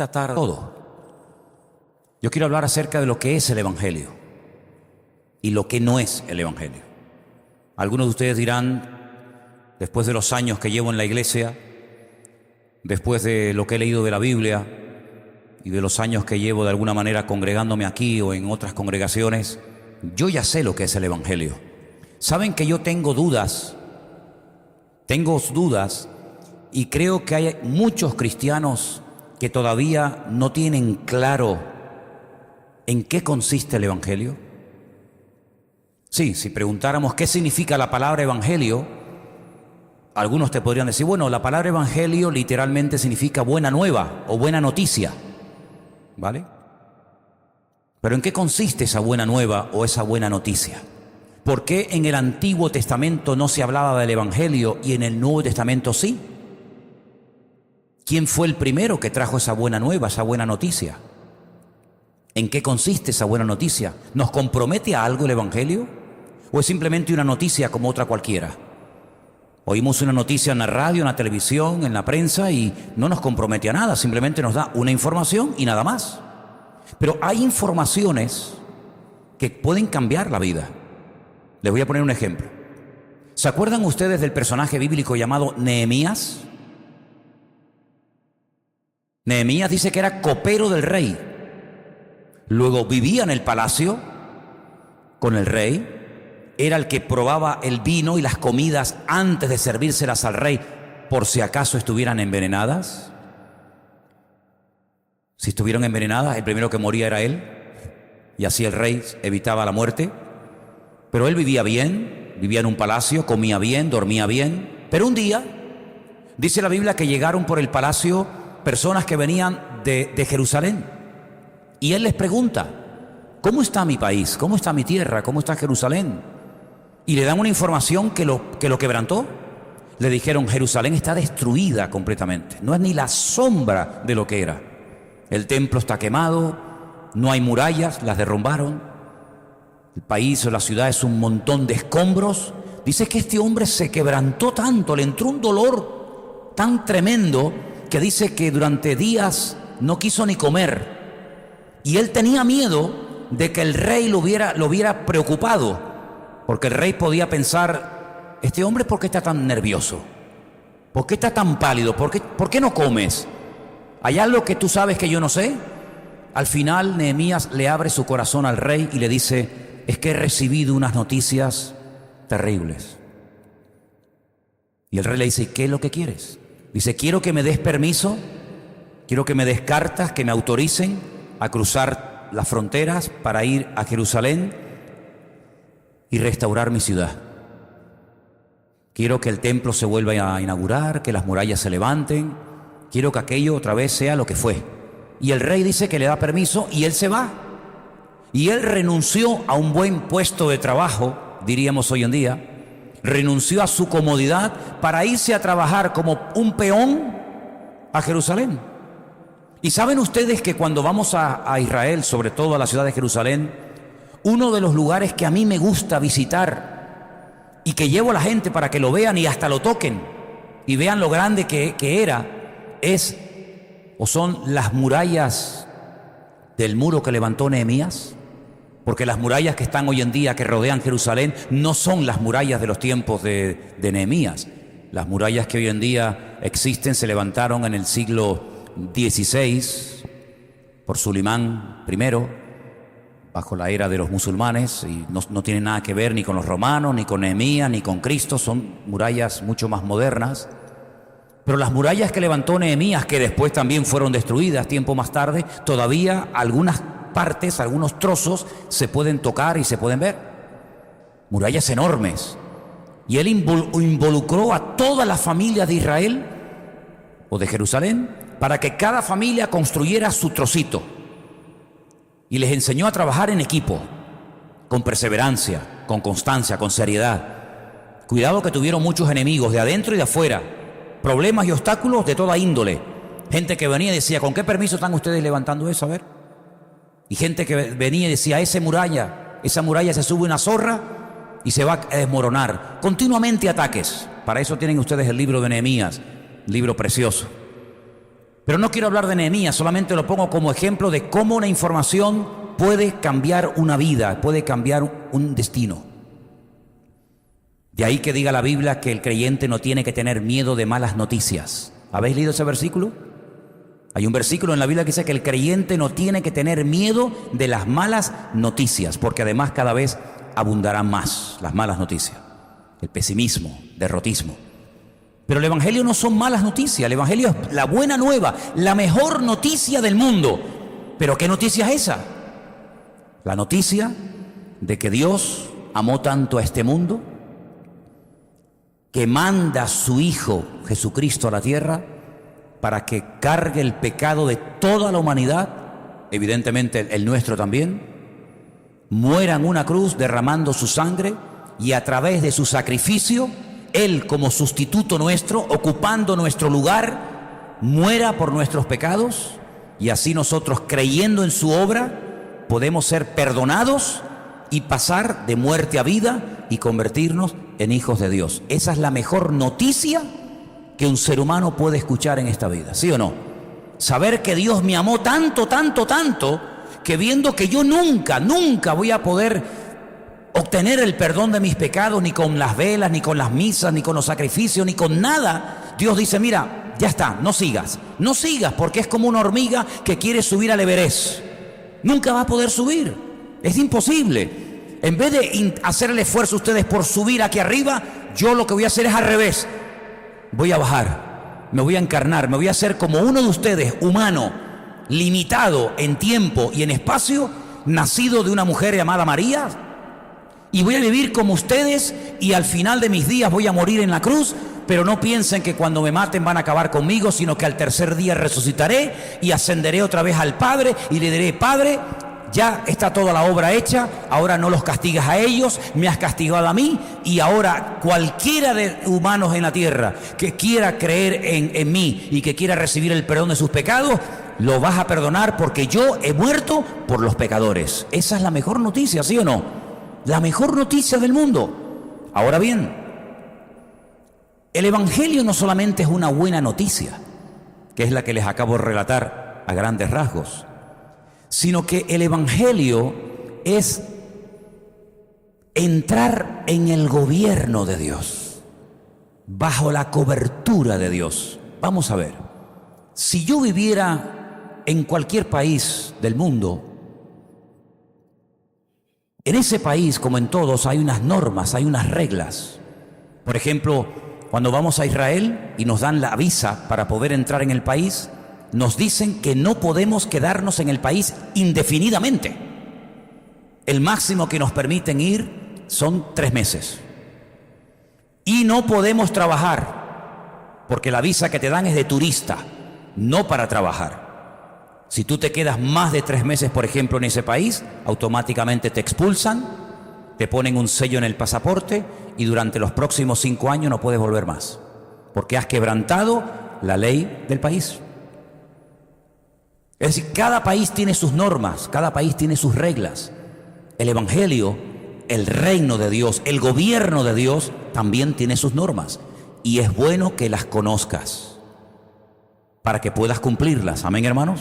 Esta tarde todo. Yo quiero hablar acerca de lo que es el Evangelio y lo que no es el Evangelio. Algunos de ustedes dirán, después de los años que llevo en la iglesia, después de lo que he leído de la Biblia y de los años que llevo de alguna manera congregándome aquí o en otras congregaciones, yo ya sé lo que es el Evangelio. Saben que yo tengo dudas y creo que hay muchos cristianos que todavía no tienen claro en qué consiste el Evangelio. Sí, si preguntáramos qué significa la palabra Evangelio, algunos te podrían decir, bueno, la palabra Evangelio literalmente significa buena nueva o buena noticia, ¿vale? Pero ¿en qué consiste esa buena nueva o esa buena noticia? ¿Por qué en el Antiguo Testamento no se hablaba del Evangelio y en el Nuevo Testamento sí? ¿Quién fue el primero que trajo esa buena nueva, esa buena noticia? ¿En qué consiste esa buena noticia? ¿Nos compromete a algo el Evangelio? ¿O es simplemente una noticia como otra cualquiera? Oímos una noticia en la radio, en la televisión, en la prensa y no nos compromete a nada, simplemente nos da una información y nada más. Pero hay informaciones que pueden cambiar la vida. Les voy a poner un ejemplo. ¿Se acuerdan ustedes del personaje bíblico llamado Nehemías? Nehemías dice que era copero del rey. Luego vivía en el palacio con el rey. Era el que probaba el vino y las comidas antes de servírselas al rey, por si acaso estuvieran envenenadas. Si estuvieron envenenadas, el primero que moría era él, y así el rey evitaba la muerte. Pero él vivía bien, vivía en un palacio, comía bien, dormía bien. Pero un día, dice la Biblia que llegaron por el palacio personas que venían de Jerusalén. Y él les pregunta, ¿cómo está mi país? ¿Cómo está mi tierra? ¿Cómo está Jerusalén? Y le dan una información que lo quebrantó. Le dijeron, Jerusalén está destruida completamente. No es ni la sombra de lo que era. El templo está quemado, no hay murallas, las derrumbaron. El país o la ciudad es un montón de escombros. Dice que este hombre se quebrantó tanto, le entró un dolor tan tremendo que dice que durante días no quiso ni comer. Y él tenía miedo de que el rey lo hubiera preocupado, porque el rey podía pensar, este hombre ¿por qué está tan nervioso? ¿Por qué está tan pálido? ¿Por qué no comes? ¿Hay algo que tú sabes que yo no sé? Al final Nehemías le abre su corazón al rey y le dice, es que he recibido unas noticias terribles. Y el rey le dice, ¿qué es lo que quieres? Dice, quiero que me des permiso, quiero que me des cartas que me autoricen a cruzar las fronteras para ir a Jerusalén y restaurar mi ciudad. Quiero que el templo se vuelva a inaugurar, que las murallas se levanten, quiero que aquello otra vez sea lo que fue. Y el rey dice que le da permiso y él se va. Y él renunció a un buen puesto de trabajo, diríamos hoy en día, renunció a su comodidad para irse a trabajar como un peón a Jerusalén. Y saben ustedes que cuando vamos a Israel, sobre todo a la ciudad de Jerusalén, uno de los lugares que a mí me gusta visitar y que llevo a la gente para que lo vean y hasta lo toquen y vean lo grande que era, son las murallas del muro que levantó Nehemías. Porque las murallas que están hoy en día, que rodean Jerusalén, no son las murallas de los tiempos de Nehemías. Las murallas que hoy en día existen se levantaron en el siglo XVI por Sulimán I, bajo la era de los musulmanes, y no tienen nada que ver ni con los romanos, ni con Nehemías, ni con Cristo. Son murallas mucho más modernas. Pero las murallas que levantó Nehemías, que después también fueron destruidas tiempo más tarde, todavía algunas partes, algunos trozos se pueden tocar y se pueden ver. Murallas enormes. Y él involucró a todas las familias de Israel o de Jerusalén para que cada familia construyera su trocito. Y les enseñó a trabajar en equipo, con perseverancia, con constancia, con seriedad. Cuidado que tuvieron muchos enemigos de adentro y de afuera, problemas y obstáculos de toda índole. Gente que venía y decía, ¿con qué permiso están ustedes levantando eso? A ver. Y gente que venía y decía, esa muralla se sube una zorra y se va a desmoronar. Continuamente ataques. Para eso tienen ustedes el libro de Nehemías, libro precioso. Pero no quiero hablar de Nehemías, solamente lo pongo como ejemplo de cómo una información puede cambiar una vida, puede cambiar un destino. De ahí que diga la Biblia que el creyente no tiene que tener miedo de malas noticias. ¿Habéis leído ese versículo? Hay un versículo en la Biblia que dice que el creyente no tiene que tener miedo de las malas noticias, porque además cada vez abundarán más las malas noticias, el pesimismo, derrotismo. Pero el Evangelio no son malas noticias, el Evangelio es la buena nueva, la mejor noticia del mundo. ¿Pero qué noticia es esa? La noticia de que Dios amó tanto a este mundo que manda a su Hijo Jesucristo a la tierra para que cargue el pecado de toda la humanidad, evidentemente el nuestro también, muera en una cruz derramando su sangre y a través de su sacrificio, Él como sustituto nuestro, ocupando nuestro lugar, muera por nuestros pecados y así nosotros, creyendo en su obra, podemos ser perdonados y pasar de muerte a vida y convertirnos en hijos de Dios. Esa es la mejor noticia que un ser humano puede escuchar en esta vida, ¿sí o no? Saber que Dios me amó tanto, tanto, tanto, que viendo que yo nunca voy a poder obtener el perdón de mis pecados, ni con las velas, ni con las misas, ni con los sacrificios, ni con nada, Dios dice, mira, ya está, no sigas, porque es como una hormiga que quiere subir al Everest. Nunca va a poder subir, es imposible. En vez de hacer el esfuerzo ustedes por subir aquí arriba, yo lo que voy a hacer es al revés. Voy a bajar, me voy a encarnar, me voy a hacer como uno de ustedes, humano, limitado en tiempo y en espacio, nacido de una mujer llamada María, y voy a vivir como ustedes y al final de mis días voy a morir en la cruz, pero no piensen que cuando me maten van a acabar conmigo, sino que al tercer día resucitaré y ascenderé otra vez al Padre y le diré, Padre, ya está toda la obra hecha, ahora no los castigas a ellos, me has castigado a mí, y ahora cualquiera de humanos en la tierra que quiera creer en mí y que quiera recibir el perdón de sus pecados, lo vas a perdonar porque yo he muerto por los pecadores. Esa es la mejor noticia, ¿sí o no? La mejor noticia del mundo. Ahora bien, el Evangelio no solamente es una buena noticia, que es la que les acabo de relatar a grandes rasgos, sino que el Evangelio es entrar en el gobierno de Dios, bajo la cobertura de Dios. Vamos a ver, si yo viviera en cualquier país del mundo, en ese país, como en todos, hay unas normas, hay unas reglas. Por ejemplo, cuando vamos a Israel y nos dan la visa para poder entrar en el país, nos dicen que no podemos quedarnos en el país indefinidamente. El máximo que nos permiten ir son 3 meses. Y no podemos trabajar, porque la visa que te dan es de turista, no para trabajar. Si tú te quedas más de 3 meses, por ejemplo, en ese país, automáticamente te expulsan, te ponen un sello en el pasaporte y durante los próximos 5 años no puedes volver más, porque has quebrantado la ley del país. Es decir, cada país tiene sus normas, cada país tiene sus reglas. El Evangelio, el reino de Dios, el gobierno de Dios también tiene sus normas. Y es bueno que las conozcas para que puedas cumplirlas. Amén, hermanos.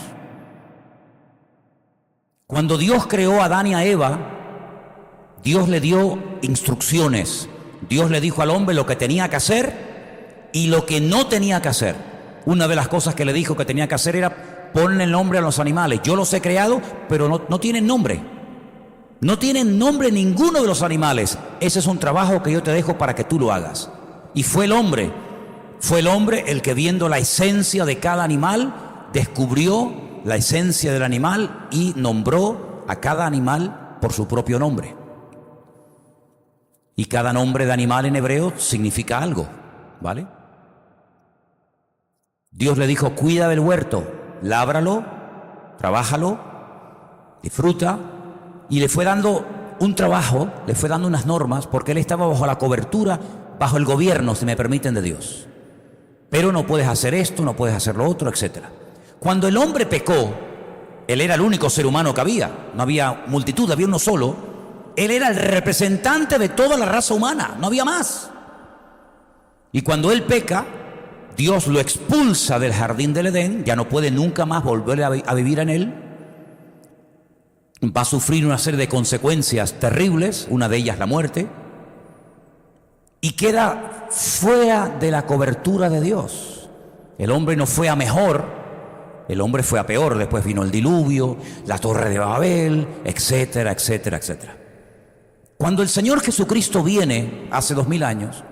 Cuando Dios creó a Adán y a Eva, Dios le dio instrucciones. Dios le dijo al hombre lo que tenía que hacer y lo que no tenía que hacer. Una de las cosas que le dijo que tenía que hacer era ponle el nombre a los animales. Yo los he creado, pero no tienen nombre. No tienen nombre ninguno de los animales. Ese es un trabajo que yo te dejo para que tú lo hagas. Y fue el hombre el que, viendo la esencia de cada animal, descubrió la esencia del animal y nombró a cada animal por su propio nombre. Y cada nombre de animal en hebreo significa algo, ¿vale? Dios le dijo, cuida del huerto, lábralo, trabájalo, disfruta, y le fue dando un trabajo, le fue dando unas normas, porque él estaba bajo la cobertura, bajo el gobierno, si me permiten, de Dios. Pero no puedes hacer esto, no puedes hacer lo otro, etc. Cuando el hombre pecó, él era el único ser humano que había, no había multitud, había uno solo. Él era el representante de toda la raza humana, no había más. Y cuando él peca, Dios lo expulsa del jardín del Edén, ya no puede nunca más volver a vivir en él. Va a sufrir una serie de consecuencias terribles, una de ellas la muerte, y queda fuera de la cobertura de Dios. El hombre no fue a mejor, el hombre fue a peor. Después vino el diluvio, la torre de Babel, etcétera, etcétera, etcétera. Cuando el Señor Jesucristo viene hace 2000 años,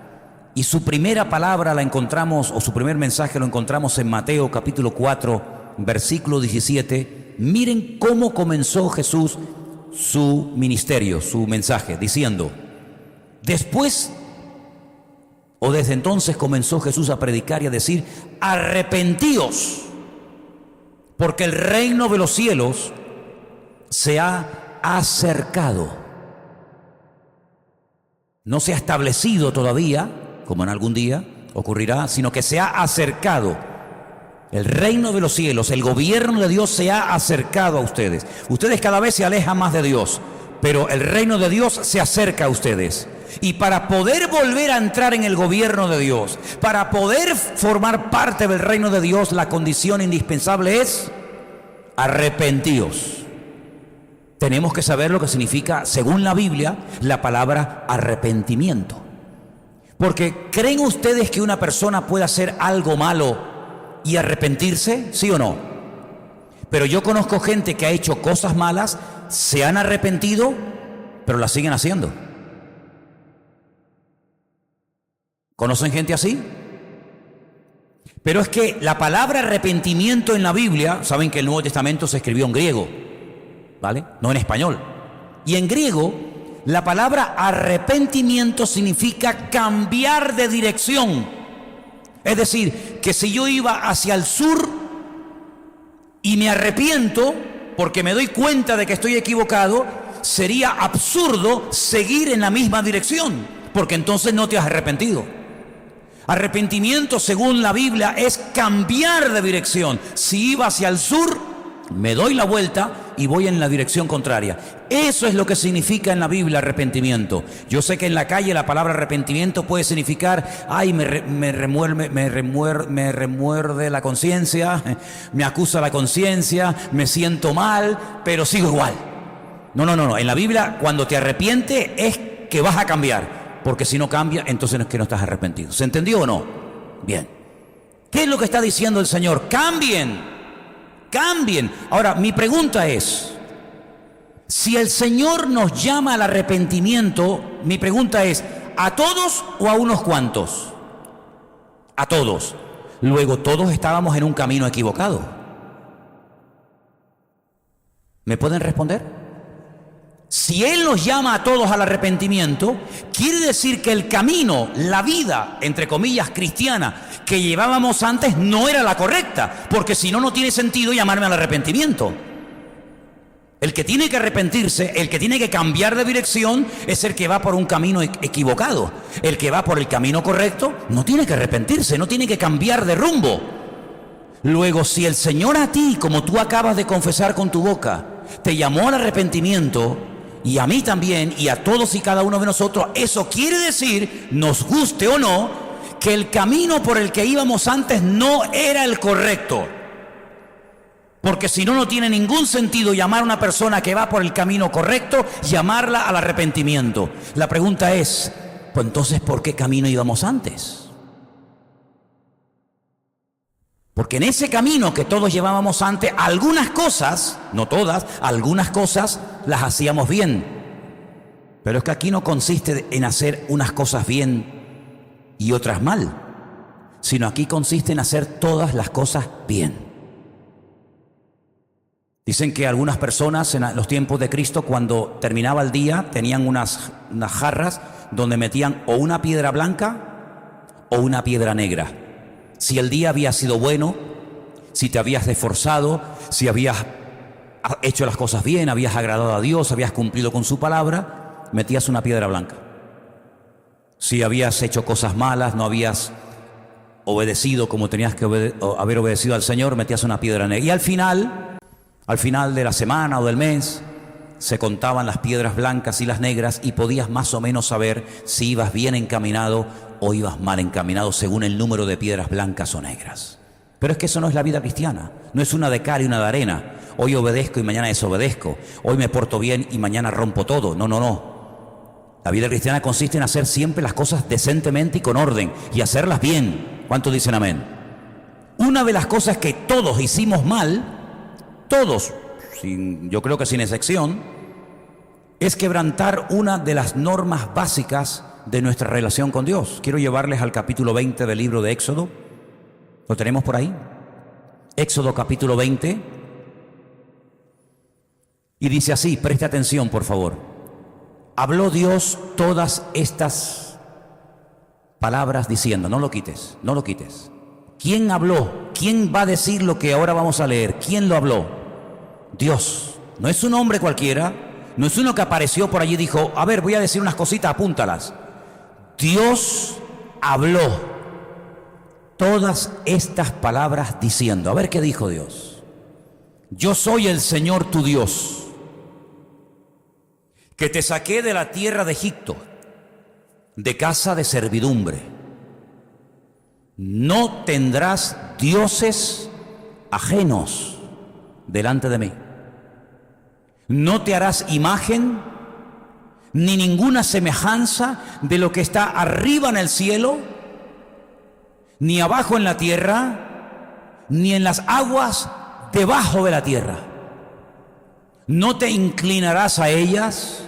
y su primera palabra la encontramos, o su primer mensaje lo encontramos en Mateo capítulo 4, versículo 17, miren cómo comenzó Jesús su ministerio, su mensaje, diciendo, desde entonces comenzó Jesús a predicar y a decir, arrepentíos, porque el reino de los cielos se ha acercado. No se ha establecido todavía, como en algún día ocurrirá, sino que se ha acercado. El reino de los cielos, el gobierno de Dios se ha acercado a ustedes. Ustedes cada vez se alejan más de Dios, pero el reino de Dios se acerca a ustedes. Y para poder volver a entrar en el gobierno de Dios, para poder formar parte del reino de Dios, la condición indispensable es arrepentíos. Tenemos que saber lo que significa, según la Biblia, la palabra arrepentimiento. Porque ¿creen ustedes que una persona puede hacer algo malo y arrepentirse? ¿Sí o no? Pero yo conozco gente que ha hecho cosas malas, se han arrepentido, pero las siguen haciendo. ¿Conocen gente así? Pero es que la palabra arrepentimiento en la Biblia, saben que el Nuevo Testamento se escribió en griego, ¿vale? No en español. Y en griego, la palabra arrepentimiento significa cambiar de dirección. Es decir, que si yo iba hacia el sur y me arrepiento porque me doy cuenta de que estoy equivocado, sería absurdo seguir en la misma dirección, porque entonces no te has arrepentido. Arrepentimiento, según la Biblia, es cambiar de dirección. Si iba hacia el sur, me doy la vuelta y voy en la dirección contraria. Eso es lo que significa en la Biblia arrepentimiento. Yo sé que en la calle la palabra arrepentimiento puede significar, ay, me remuerde la conciencia, me acusa la conciencia, me siento mal, pero sigo igual. No. En la Biblia, cuando te arrepientes es que vas a cambiar. Porque si no cambia, entonces es que no estás arrepentido. ¿Se entendió o no? Bien. ¿Qué es lo que está diciendo el Señor? ¡Cambien! ¡Cambien! Ahora, mi pregunta es, si el Señor nos llama al arrepentimiento, mi pregunta es, ¿a todos o a unos cuantos? A todos. Luego, todos estábamos en un camino equivocado. ¿Me pueden responder? Si Él nos llama a todos al arrepentimiento, quiere decir que el camino, la vida, entre comillas, cristiana, que llevábamos antes no era la correcta, porque si no, no tiene sentido llamarme al arrepentimiento. El que tiene que arrepentirse, el que tiene que cambiar de dirección, es el que va por un camino equivocado. El que va por el camino correcto no tiene que arrepentirse, no tiene que cambiar de rumbo. Luego, si el Señor a ti, como tú acabas de confesar con tu boca, te llamó al arrepentimiento, y a mí también, y a todos y cada uno de nosotros, eso quiere decir, nos guste o no, que el camino por el que íbamos antes no era el correcto. Porque si no, no tiene ningún sentido llamar a una persona que va por el camino correcto, llamarla al arrepentimiento. La pregunta es, pues entonces, ¿por qué camino íbamos antes? Porque en ese camino que todos llevábamos antes, algunas cosas, no todas, algunas cosas las hacíamos bien. Pero es que aquí no consiste en hacer unas cosas bien y otras mal, sino aquí consiste en hacer todas las cosas bien. Dicen que algunas personas en los tiempos de Cristo, cuando terminaba el día, tenían unas jarras donde metían o una piedra blanca o una piedra negra. Si el día había sido bueno, si te habías esforzado, si habías hecho las cosas bien, habías agradado a Dios, habías cumplido con su palabra, metías una piedra blanca. Si habías hecho cosas malas, no habías obedecido como tenías que haber obedecido al Señor, metías una piedra negra. Y al final de la semana o del mes, se contaban las piedras blancas y las negras y podías más o menos saber si ibas bien encaminado o ibas mal encaminado según el número de piedras blancas o negras. Pero es que eso no es la vida cristiana, no es una de cal y una de arena. Hoy obedezco y mañana desobedezco, hoy me porto bien y mañana rompo todo. No, no, no. La vida cristiana consiste en hacer siempre las cosas decentemente y con orden y hacerlas bien. ¿Cuántos dicen amén? Una de las cosas que todos hicimos mal, todos, yo creo que sin excepción, es quebrantar una de las normas básicas de nuestra relación con Dios. Quiero llevarles al capítulo 20 del libro de Éxodo. ¿Lo tenemos por ahí? Éxodo capítulo 20. Y dice así, preste atención por favor. Habló Dios todas estas palabras diciendo, no lo quites, no lo quites. ¿Quién habló? ¿Quién va a decir lo que ahora vamos a leer? ¿Quién lo habló? Dios. No es un hombre cualquiera, no es uno que apareció por allí y dijo, a ver, voy a decir unas cositas, apúntalas. Dios habló todas estas palabras diciendo, a ver qué dijo Dios. Yo soy el Señor tu Dios, que te saqué de la tierra de Egipto, de casa de servidumbre. No tendrás dioses ajenos delante de mí. No te harás imagen ni ninguna semejanza de lo que está arriba en el cielo, ni abajo en la tierra, ni en las aguas debajo de la tierra. No te inclinarás a ellas,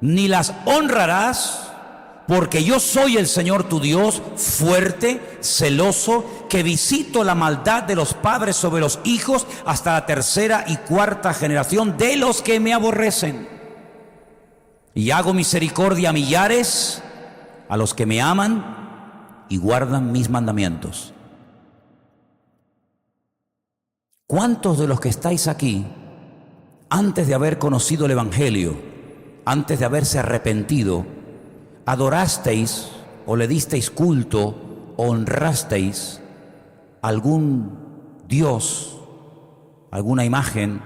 ni las honrarás, porque yo soy el Señor tu Dios, fuerte, celoso, que visito la maldad de los padres sobre los hijos hasta la tercera y cuarta generación de los que me aborrecen. Y hago misericordia a millares, a los que me aman y guardan mis mandamientos. ¿Cuántos de los que estáis aquí, antes de haber conocido el Evangelio, antes de haberse arrepentido, adorasteis o le disteis culto o honrasteis algún Dios, alguna imagen,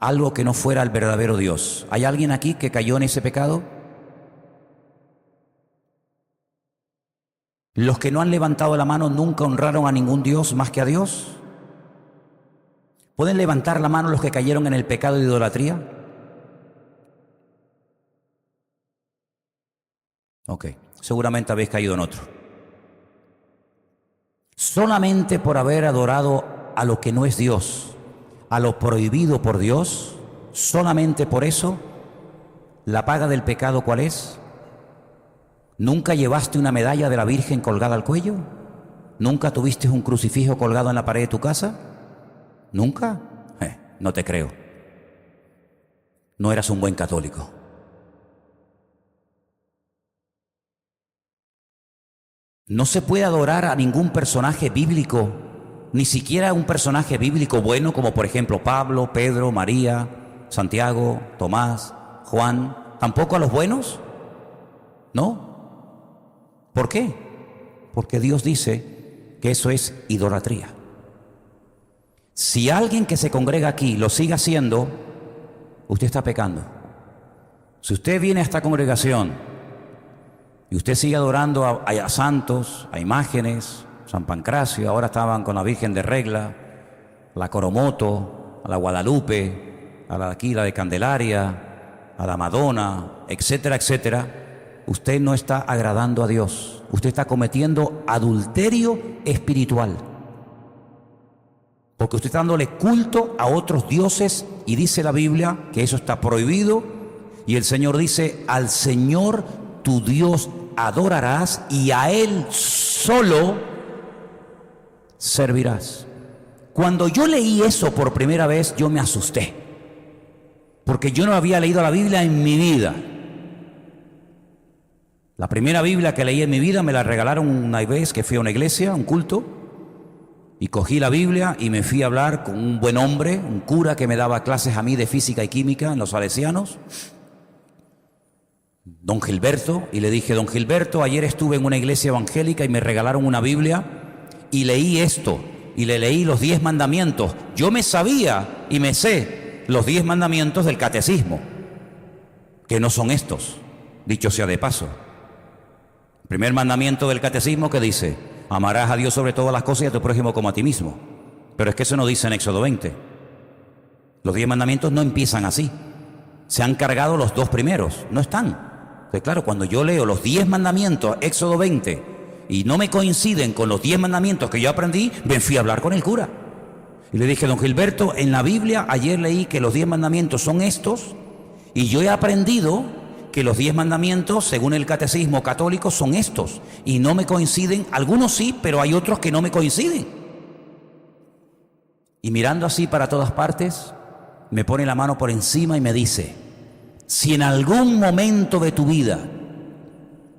algo que no fuera el verdadero Dios? ¿Hay alguien aquí que cayó en ese pecado? ¿Los que no han levantado la mano nunca honraron a ningún Dios más que a Dios? ¿Pueden levantar la mano los que cayeron en el pecado de idolatría? Ok, seguramente habéis caído en otro. Solamente por haber adorado a lo que no es Dios, a lo prohibido por Dios, solamente por eso, ¿la paga del pecado cuál es? ¿Nunca llevaste una medalla de la Virgen colgada al cuello? ¿Nunca tuviste un crucifijo colgado en la pared de tu casa? ¿Nunca? No te creo. No eras un buen católico. No se puede adorar a ningún personaje bíblico, ni siquiera a un personaje bíblico bueno como por ejemplo Pablo, Pedro, María, Santiago, Tomás, Juan. ¿Tampoco a los buenos? ¿No? ¿Por qué? Porque Dios dice que eso es idolatría. Si alguien que se congrega aquí lo sigue haciendo, usted está pecando. Si usted viene a esta congregación y usted sigue adorando a santos, a imágenes, San Pancracio, ahora estaban con la Virgen de Regla, la Coromoto, a la Guadalupe, a la aquí, la de Candelaria, a la Madonna, etcétera, etcétera, usted no está agradando a Dios. Usted está cometiendo adulterio espiritual. Porque usted está dándole culto a otros dioses y dice la Biblia que eso está prohibido. Y el Señor dice, al Señor tu Dios adorarás y a Él solo servirás. Cuando yo leí eso por primera vez, yo me asusté. Porque yo no había leído la Biblia en mi vida. La primera Biblia que leí en mi vida me la regalaron una vez que fui a una iglesia, un culto, y cogí la Biblia y me fui a hablar con un buen hombre, un cura que me daba clases a mí de física y química en los salesianos, don Gilberto, y le dije, don Gilberto, ayer estuve en una iglesia evangélica y me regalaron una Biblia y leí esto, y le leí los 10 mandamientos. Yo me sabía y me sé los 10 mandamientos del catecismo, que no son estos, dicho sea de paso. El primer mandamiento del catecismo que dice: amarás a Dios sobre todas las cosas y a tu prójimo como a ti mismo. Pero es que eso no dice en Éxodo 20. Los 10 mandamientos no empiezan así. Se han cargado los 2 primeros, no están. Entonces, claro, cuando yo leo los 10 mandamientos, Éxodo 20, y no me coinciden con los 10 mandamientos que yo aprendí, me fui a hablar con el cura. Y le dije: don Gilberto, en la Biblia ayer leí que los 10 mandamientos son estos, y yo he aprendido que los 10 mandamientos, según el catecismo católico, son estos, y no me coinciden. Algunos sí, pero hay otros que no me coinciden. Y mirando así para todas partes, me pone la mano por encima y me dice: si en algún momento de tu vida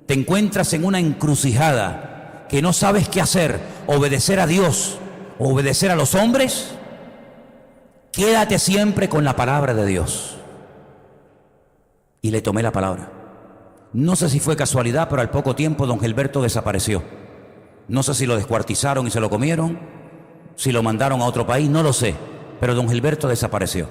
te encuentras en una encrucijada que no sabes qué hacer, obedecer a Dios o obedecer a los hombres, quédate siempre con la palabra de Dios. Y le tomé la palabra. No sé si fue casualidad, pero al poco tiempo don Gilberto desapareció. No sé si lo descuartizaron y se lo comieron, si lo mandaron a otro país, no lo sé, pero don Gilberto desapareció.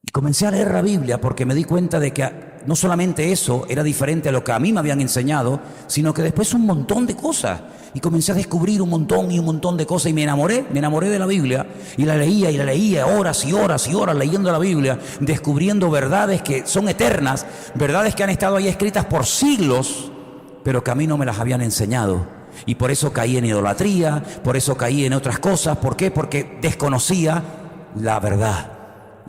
Y comencé a leer la Biblia porque me di cuenta de que no solamente eso era diferente a lo que a mí me habían enseñado, sino que después un montón de cosas. Y comencé a descubrir un montón de cosas y me enamoré de la Biblia y la leía horas y horas y horas leyendo la Biblia, descubriendo verdades que son eternas, verdades que han estado ahí escritas por siglos, pero que a mí no me las habían enseñado. Y por eso caí en idolatría, por eso caí en otras cosas. ¿Por qué? Porque desconocía la verdad.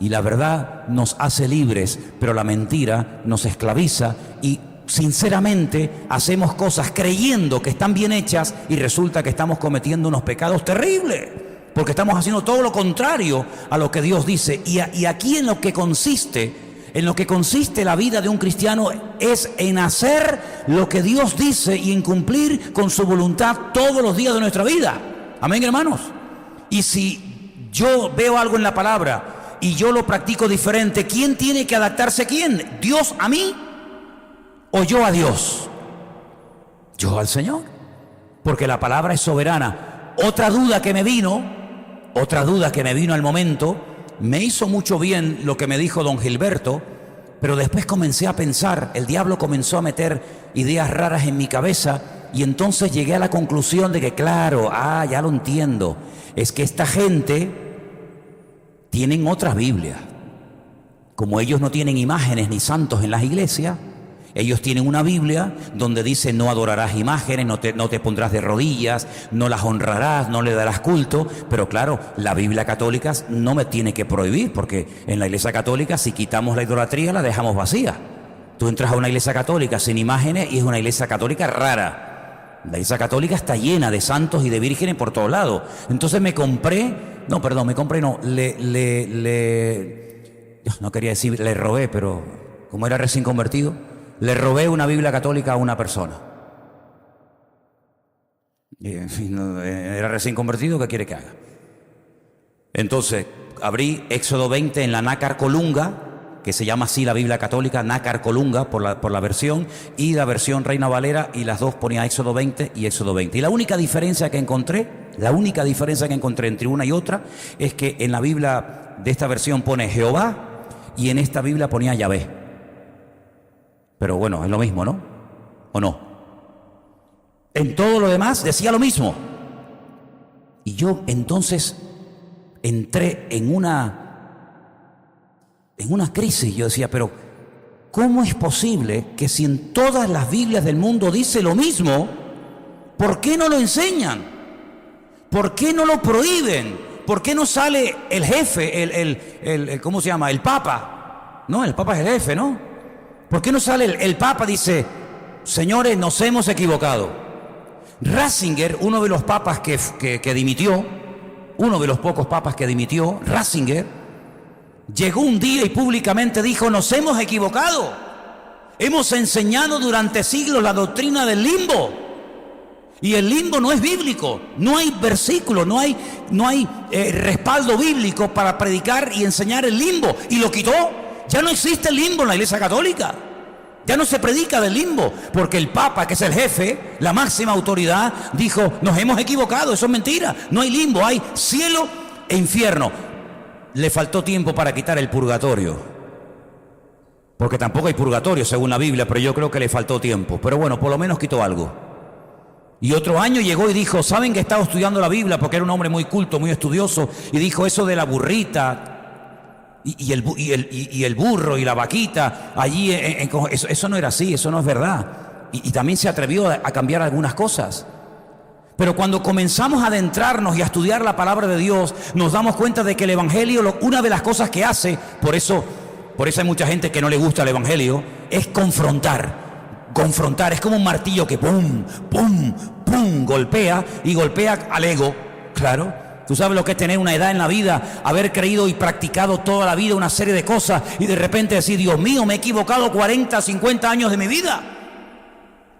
Y la verdad nos hace libres, pero la mentira nos esclaviza y sinceramente hacemos cosas creyendo que están bien hechas y resulta que estamos cometiendo unos pecados terribles, porque estamos haciendo todo lo contrario a lo que Dios dice. Y aquí en lo que consiste la vida de un cristiano es en hacer lo que Dios dice y en cumplir con su voluntad todos los días de nuestra vida. Amén, hermanos. Y si yo veo algo en la palabra y yo lo practico diferente, ¿quién tiene que adaptarse? ¿Quién? ¿Dios a mí o yo a Dios? Yo al Señor, porque la palabra es soberana. Otra duda que me vino al momento, me hizo mucho bien lo que me dijo don Gilberto, pero después comencé a pensar, el diablo comenzó a meter ideas raras en mi cabeza y entonces llegué a la conclusión de que claro, ya lo entiendo, es que esta gente tienen otras Biblias. Como ellos no tienen imágenes ni santos en las iglesias, ellos tienen una Biblia donde dice: no adorarás imágenes, no te pondrás de rodillas, no las honrarás, no le darás culto. Pero claro, la Biblia católica no me tiene que prohibir, porque en la iglesia católica, si quitamos la idolatría, la dejamos vacía. Tú entras a una iglesia católica sin imágenes y es una iglesia católica rara. La iglesia católica está llena de santos y de vírgenes por todos lados. Entonces no quería decir le robé, pero como era recién convertido, le robé una Biblia católica a una persona. Era recién convertido, ¿qué quiere que haga? Entonces abrí Éxodo 20 en la Nácar Colunga, que se llama así la Biblia católica, Nácar Colunga por la versión, y la versión Reina Valera, y las dos ponía Éxodo 20 y Éxodo 20. Y la única diferencia que encontré entre una y otra es que en la Biblia de esta versión pone Jehová y en esta Biblia ponía Yahvé. Pero bueno, es lo mismo, ¿no? ¿O no? En todo lo demás decía lo mismo. Y yo entonces entré en una crisis. Yo decía, pero ¿cómo es posible que si en todas las Biblias del mundo dice lo mismo, ¿por qué no lo enseñan? ¿Por qué no lo prohíben? ¿Por qué no sale el jefe, ¿cómo se llama? El Papa. No, el Papa es el jefe, ¿no? ¿Por qué no sale el Papa? Dice: señores, nos hemos equivocado. Ratzinger, uno de los papas que dimitió, uno de los pocos papas que dimitió, Ratzinger, llegó un día y públicamente dijo: nos hemos equivocado. Hemos enseñado durante siglos la doctrina del limbo. Y el limbo no es bíblico, no hay versículo, no hay respaldo bíblico para predicar y enseñar el limbo. Y lo quitó. Ya no existe el limbo en la iglesia católica. Ya no se predica del limbo, porque el Papa, que es el jefe, la máxima autoridad, dijo: nos hemos equivocado, eso es mentira. No hay limbo, hay cielo e infierno. le faltó tiempo para quitar el purgatorio. Porque tampoco hay purgatorio según la Biblia, pero yo creo que le faltó tiempo. Pero bueno, por lo menos quitó algo. Y otro año llegó y dijo, ¿saben que estaba estudiando la Biblia? Porque era un hombre muy culto, muy estudioso. Y dijo eso de la burrita y el burro y la vaquita. Allí, eso no era así, eso no es verdad. Y también se atrevió a cambiar algunas cosas. Pero cuando comenzamos a adentrarnos y a estudiar la palabra de Dios, nos damos cuenta de que el Evangelio, una de las cosas que hace, por eso hay mucha gente que no le gusta el Evangelio, es confrontar. Confrontar, es como un martillo que pum, pum, pum, golpea y golpea al ego, claro. Tú sabes lo que es tener una edad en la vida, haber creído y practicado toda la vida una serie de cosas y de repente decir, Dios mío, me he equivocado 40, 50 años de mi vida.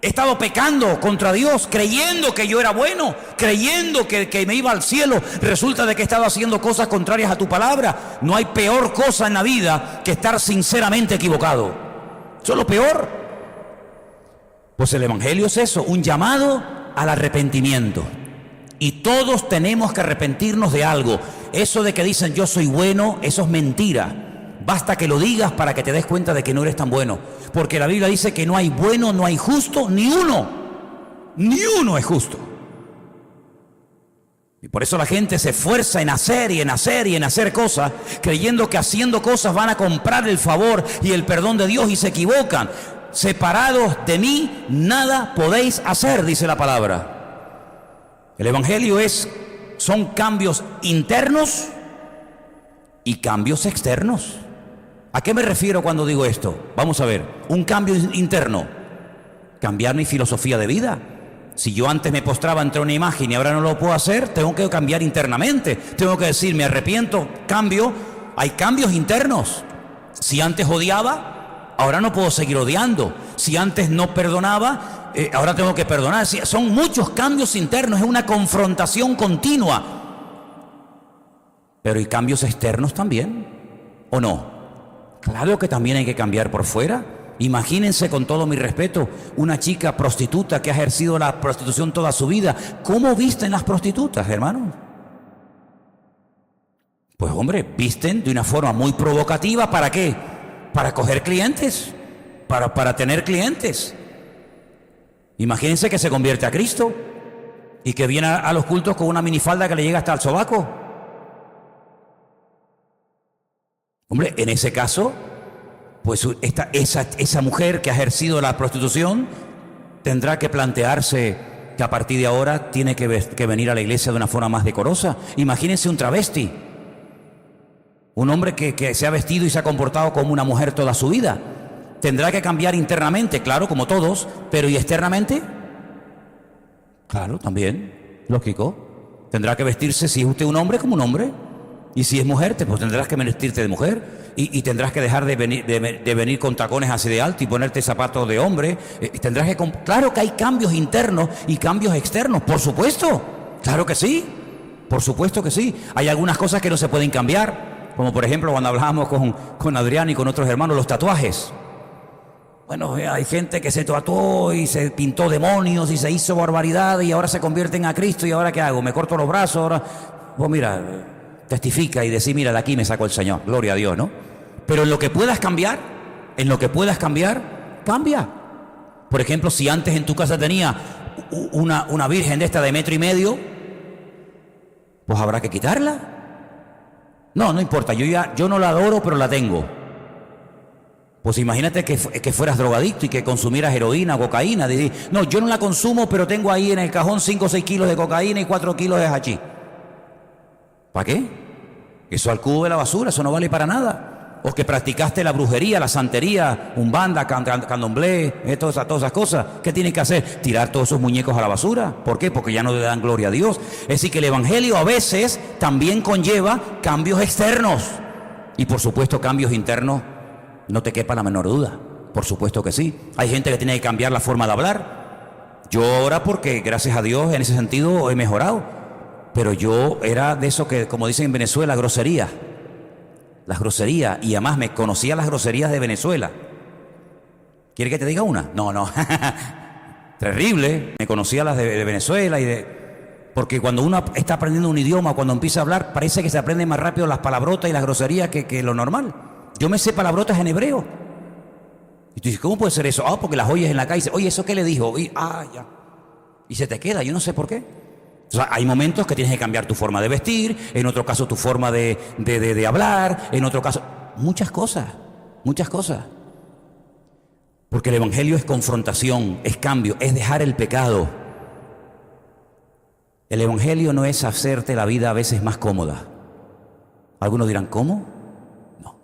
He estado pecando contra Dios, creyendo que yo era bueno, creyendo que me iba al cielo. Resulta de que he estado haciendo cosas contrarias a tu palabra. No hay peor cosa en la vida que estar sinceramente equivocado. Eso es lo peor. Pues el Evangelio es eso, un llamado al arrepentimiento. Y todos tenemos que arrepentirnos de algo. Eso de que dicen yo soy bueno, eso es mentira. Basta que lo digas para que te des cuenta de que no eres tan bueno. Porque la Biblia dice que no hay bueno, no hay justo, ni uno. Ni uno es justo. Y por eso la gente se esfuerza en hacer y en hacer y en hacer cosas, creyendo que haciendo cosas van a comprar el favor y el perdón de Dios, y se equivocan. Separados de mí, nada podéis hacer, dice la palabra. El Evangelio son cambios internos y cambios externos. ¿A qué me refiero cuando digo esto? Vamos a ver, un cambio interno, cambiar mi filosofía de vida. Si yo antes me postraba ante una imagen y ahora no lo puedo hacer, tengo que cambiar internamente. Tengo que decir, me arrepiento, cambio. Hay cambios internos. Si antes odiaba, ahora no puedo seguir odiando. Si antes no perdonaba, ahora tengo que perdonar. Son muchos cambios internos, es una confrontación continua. Pero hay cambios externos también, ¿o no? Claro que también hay que cambiar por fuera. Imagínense, con todo mi respeto, una chica prostituta que ha ejercido la prostitución toda su vida. ¿Cómo visten las prostitutas, hermanos? Pues hombre, visten de una forma muy provocativa. ¿Para qué? Para coger clientes, para tener clientes. Imagínense que se convierte a Cristo y que viene a los cultos con una minifalda que le llega hasta el sobaco. Hombre, en ese caso, pues esa mujer que ha ejercido la prostitución tendrá que plantearse que a partir de ahora tiene que venir a la iglesia de una forma más decorosa. Imagínense un travesti, un hombre que se ha vestido y se ha comportado como una mujer toda su vida. Tendrá que cambiar internamente, claro, como todos, pero ¿y externamente? Claro, también, lógico. Tendrá que vestirse, si es usted un hombre, como un hombre. Y si es mujer, pues tendrás que vestirte de mujer y tendrás que dejar de venir con tacones así de alto y ponerte zapatos de hombre. Claro que hay cambios internos y cambios externos, por supuesto. Claro que sí, por supuesto que sí. Hay algunas cosas que no se pueden cambiar, como por ejemplo cuando hablábamos con Adrián y con otros hermanos, los tatuajes. Bueno, hay gente que se tatuó y se pintó demonios y se hizo barbaridad y ahora se convierten a Cristo. ¿Y ahora qué hago? ¿Me corto los brazos? Ahora, pues mira, testifica y decir, mira, de aquí me sacó el Señor, gloria a Dios, ¿no? Pero en lo que puedas cambiar, cambia. Por ejemplo, si antes en tu casa tenía una virgen de esta de 1,5 metros, pues habrá que quitarla. No importa, yo no la adoro, pero la tengo. Pues imagínate que fueras drogadicto y que consumieras heroína o cocaína. No, yo no la consumo, pero tengo ahí en el cajón 5 o 6 kilos de cocaína y 4 kilos de hachís. ¿Para qué? Eso al cubo de la basura, eso no vale para nada. O que practicaste la brujería, la santería, umbanda, candomblé, todas esas cosas. ¿Qué tienes que hacer? Tirar todos esos muñecos a la basura. ¿Por qué? Porque ya no le dan gloria a Dios. Es decir, que el Evangelio a veces también conlleva cambios externos. Y por supuesto cambios internos, no te quepa la menor duda. Por supuesto que sí. Hay gente que tiene que cambiar la forma de hablar. Yo ahora, porque gracias a Dios en ese sentido he mejorado. Pero yo era de eso que, como dicen en Venezuela, grosería. Las groserías. Y además me conocía las groserías de Venezuela. ¿Quiere que te diga una? No. Terrible. Me conocía las de Venezuela Porque cuando uno está aprendiendo un idioma, cuando empieza a hablar, parece que se aprende más rápido las palabrotas y las groserías que lo normal. Yo me sé palabrotas en hebreo. Y tú dices, ¿cómo puede ser eso? Ah, porque las oyes en la calle y dices, oye, ¿eso qué le dijo? Y, ya. Y se te queda, yo no sé por qué. O sea, hay momentos que tienes que cambiar tu forma de vestir, en otro caso tu forma de hablar, en otro caso... Muchas cosas. Porque el Evangelio es confrontación, es cambio, es dejar el pecado. El Evangelio no es hacerte la vida a veces más cómoda. Algunos dirán, ¿cómo? No.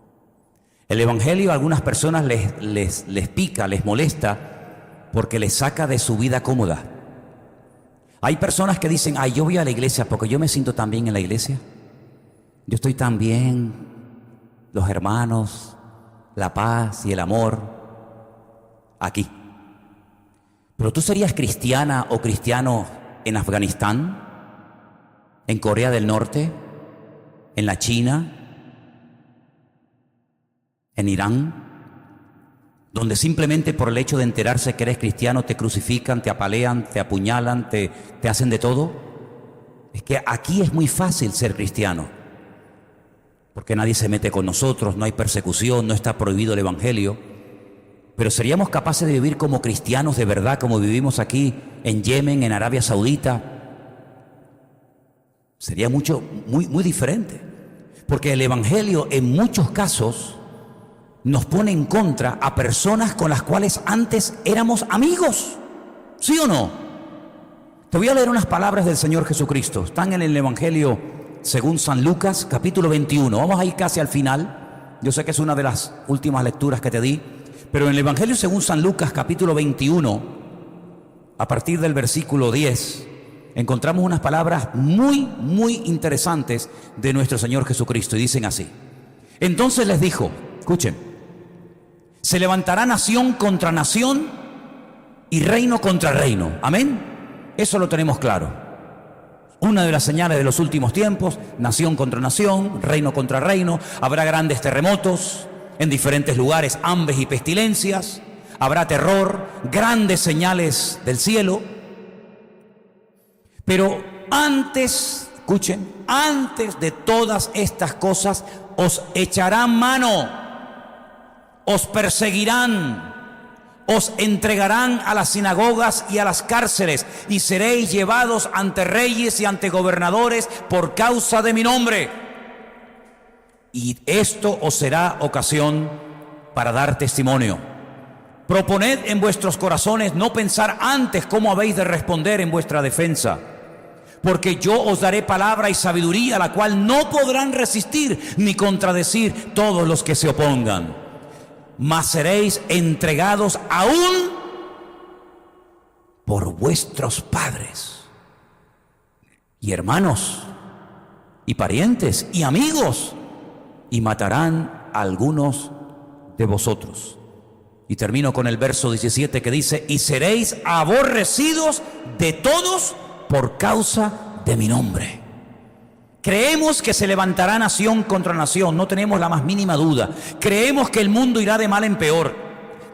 El Evangelio a algunas personas les pica, les molesta, porque les saca de su vida cómoda. Hay personas que dicen, ay, yo voy a la iglesia porque yo me siento tan bien en la iglesia. Yo estoy tan bien, los hermanos, la paz y el amor, aquí. Pero tú serías cristiana o cristiano en Afganistán, en Corea del Norte, en la China, en Irán, donde simplemente por el hecho de enterarse que eres cristiano te crucifican, te apalean, te apuñalan, te hacen de todo. Es que aquí es muy fácil ser cristiano, porque nadie se mete con nosotros, no hay persecución, no está prohibido el Evangelio. Pero ¿seríamos capaces de vivir como cristianos de verdad, como vivimos aquí en Yemen, en Arabia Saudita? Sería muy diferente. Porque el Evangelio en muchos casos nos pone en contra a personas con las cuales antes éramos amigos. ¿Sí o no? Te voy a leer unas palabras del Señor Jesucristo. Están en el Evangelio según San Lucas, capítulo 21. Vamos a ir casi al final. Yo sé que es una de las últimas lecturas que te di. Pero en el Evangelio según San Lucas, capítulo 21, a partir del versículo 10, encontramos unas palabras muy interesantes de nuestro Señor Jesucristo. Y dicen así. Entonces les dijo, escuchen, se levantará nación contra nación y reino contra reino. Amén. Eso lo tenemos claro. Una de las señales de los últimos tiempos, nación contra nación, reino contra reino. Habrá grandes terremotos en diferentes lugares, hambres y pestilencias. Habrá terror, grandes señales del cielo. Pero antes, escuchen, antes de todas estas cosas, os echarán mano, os perseguirán, os entregarán a las sinagogas y a las cárceles, y seréis llevados ante reyes y ante gobernadores por causa de mi nombre. Y esto os será ocasión para dar testimonio. Proponed en vuestros corazones no pensar antes cómo habéis de responder en vuestra defensa, porque yo os daré palabra y sabiduría, la cual no podrán resistir ni contradecir todos los que se opongan. Mas seréis entregados aún por vuestros padres y hermanos y parientes y amigos, y matarán a algunos de vosotros. Y termino con el verso 17 que dice, y seréis aborrecidos de todos por causa de mi nombre. Creemos que se levantará nación contra nación, no tenemos la más mínima duda. Creemos que el mundo irá de mal en peor,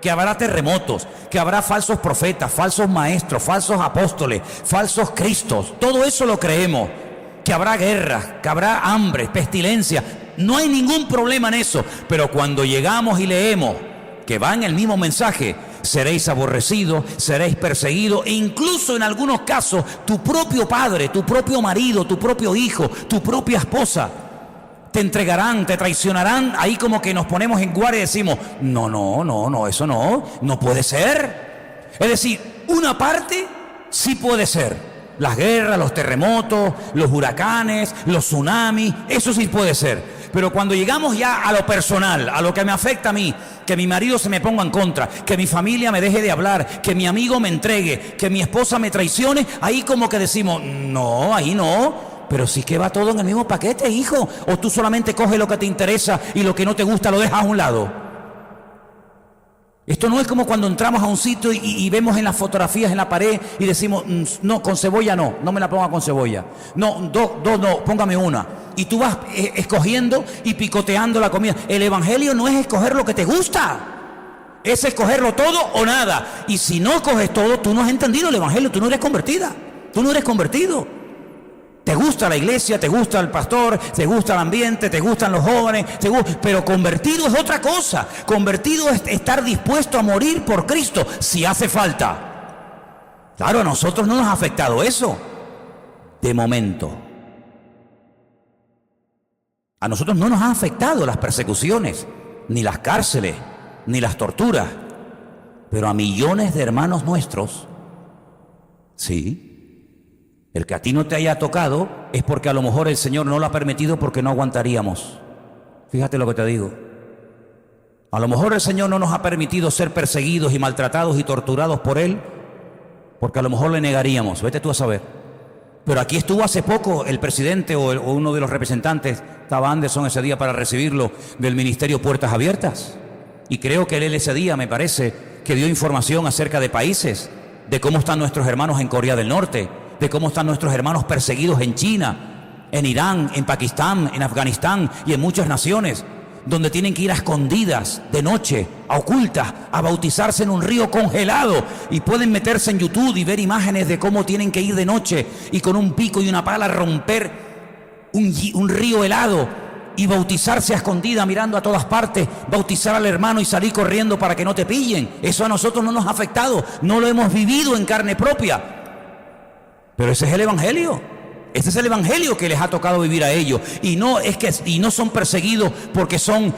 que habrá terremotos, que habrá falsos profetas, falsos maestros, falsos apóstoles, falsos cristos. Todo eso lo creemos. Que habrá guerras, que habrá hambre, pestilencia. No hay ningún problema en eso. Pero cuando llegamos y leemos que va en el mismo mensaje, seréis aborrecidos, seréis perseguidos, e incluso en algunos casos tu propio padre, tu propio marido, tu propio hijo, tu propia esposa te entregarán, te traicionarán. Ahí como que nos ponemos en guardia y decimos, no, eso no puede ser. Es decir, una parte sí puede ser. Las guerras, los terremotos, los huracanes, los tsunamis, eso sí puede ser. Pero cuando llegamos ya a lo personal, a lo que me afecta a mí, que mi marido se me ponga en contra, que mi familia me deje de hablar, que mi amigo me entregue, que mi esposa me traicione, ahí como que decimos, no, ahí no. Pero sí que va todo en el mismo paquete, hijo. O tú solamente coges lo que te interesa y lo que no te gusta lo dejas a un lado. Esto no es como cuando entramos a un sitio y vemos en las fotografías en la pared y decimos, no, con cebolla no me la ponga con cebolla. No, dos no, póngame una. Y tú vas escogiendo y picoteando la comida. El Evangelio no es escoger lo que te gusta, es escogerlo todo o nada. Y si no coges todo, tú no has entendido el Evangelio, tú no eres convertida, tú no eres convertido. Te gusta la iglesia, te gusta el pastor, te gusta el ambiente, te gustan los jóvenes, pero convertido es otra cosa. Convertido es estar dispuesto a morir por Cristo si hace falta. Claro, a nosotros no nos ha afectado eso, de momento. A nosotros no nos han afectado las persecuciones, ni las cárceles, ni las torturas. Pero a millones de hermanos nuestros, sí. El que a ti no te haya tocado es porque a lo mejor el Señor no lo ha permitido porque no aguantaríamos. Fíjate lo que te digo. A lo mejor el Señor no nos ha permitido ser perseguidos y maltratados y torturados por Él porque a lo mejor le negaríamos. Vete tú a saber. Pero aquí estuvo hace poco el presidente o uno de los representantes, estaba Anderson ese día para recibirlo, del Ministerio Puertas Abiertas. Y creo que él ese día, me parece, que dio información acerca de países, de cómo están nuestros hermanos en Corea del Norte, de cómo están nuestros hermanos perseguidos en China, en Irán, en Pakistán, en Afganistán y en muchas naciones, donde tienen que ir a escondidas, de noche, a ocultas, a bautizarse en un río congelado, y pueden meterse en YouTube y ver imágenes de cómo tienen que ir de noche y con un pico y una pala romper un río helado y bautizarse a escondida mirando a todas partes, bautizar al hermano y salir corriendo para que no te pillen. Eso a nosotros no nos ha afectado, no lo hemos vivido en carne propia. Pero ese es el evangelio. Ese es el evangelio que les ha tocado vivir a ellos. Y no son perseguidos porque son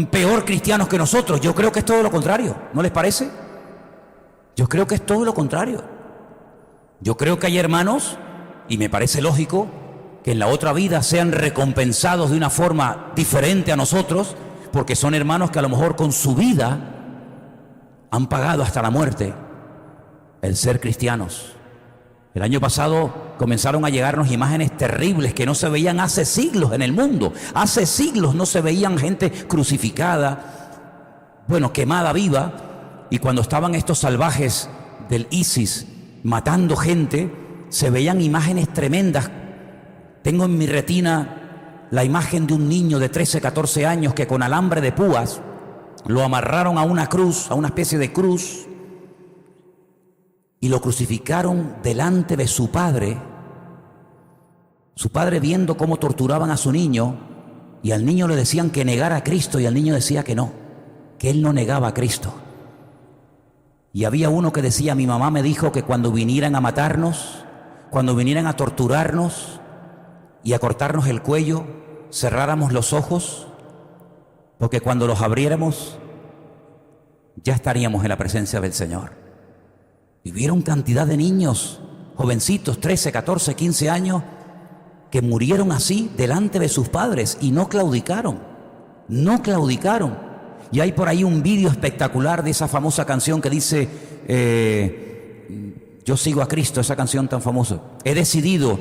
peor cristianos que nosotros. Yo creo que es todo lo contrario. ¿No les parece? Yo creo que es todo lo contrario. Yo creo que hay hermanos, y me parece lógico, que en la otra vida sean recompensados de una forma diferente a nosotros, porque son hermanos que a lo mejor con su vida han pagado hasta la muerte el ser cristianos. El año pasado comenzaron a llegarnos imágenes terribles que no se veían hace siglos en el mundo. Hace siglos no se veían gente crucificada, quemada viva. Y cuando estaban estos salvajes del ISIS matando gente, se veían imágenes tremendas. Tengo en mi retina la imagen de un niño de 13, 14 años que con alambre de púas lo amarraron a una cruz, a una especie de cruz, y lo crucificaron delante de su padre viendo cómo torturaban a su niño, y al niño le decían que negara a Cristo, y el niño decía que no, que él no negaba a Cristo. Y había uno que decía: mi mamá me dijo que cuando vinieran a matarnos, cuando vinieran a torturarnos y a cortarnos el cuello, cerráramos los ojos, porque cuando los abriéramos ya estaríamos en la presencia del Señor. Vivieron cantidad de niños, jovencitos, 13, 14, 15 años, que murieron así delante de sus padres y no claudicaron. No claudicaron. Y hay por ahí un vídeo espectacular de esa famosa canción que dice, yo sigo a Cristo, esa canción tan famosa. He decidido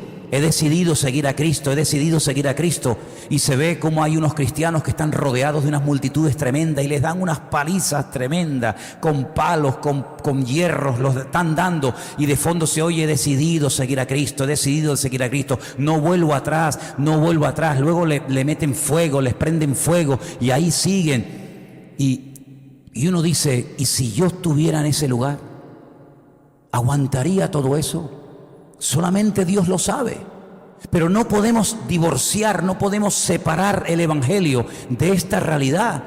seguir a Cristo, he decidido seguir a Cristo. Y se ve como hay unos cristianos que están rodeados de unas multitudes tremendas y les dan unas palizas tremendas, con palos, con hierros, los están dando. Y de fondo se oye: he decidido seguir a Cristo, he decidido seguir a Cristo. No vuelvo atrás, no vuelvo atrás. Luego le meten fuego, les prenden fuego y ahí siguen. Y uno dice: ¿y si yo estuviera en ese lugar? ¿Aguantaría todo eso? Solamente Dios lo sabe. Pero no podemos divorciar, no podemos separar el evangelio de esta realidad.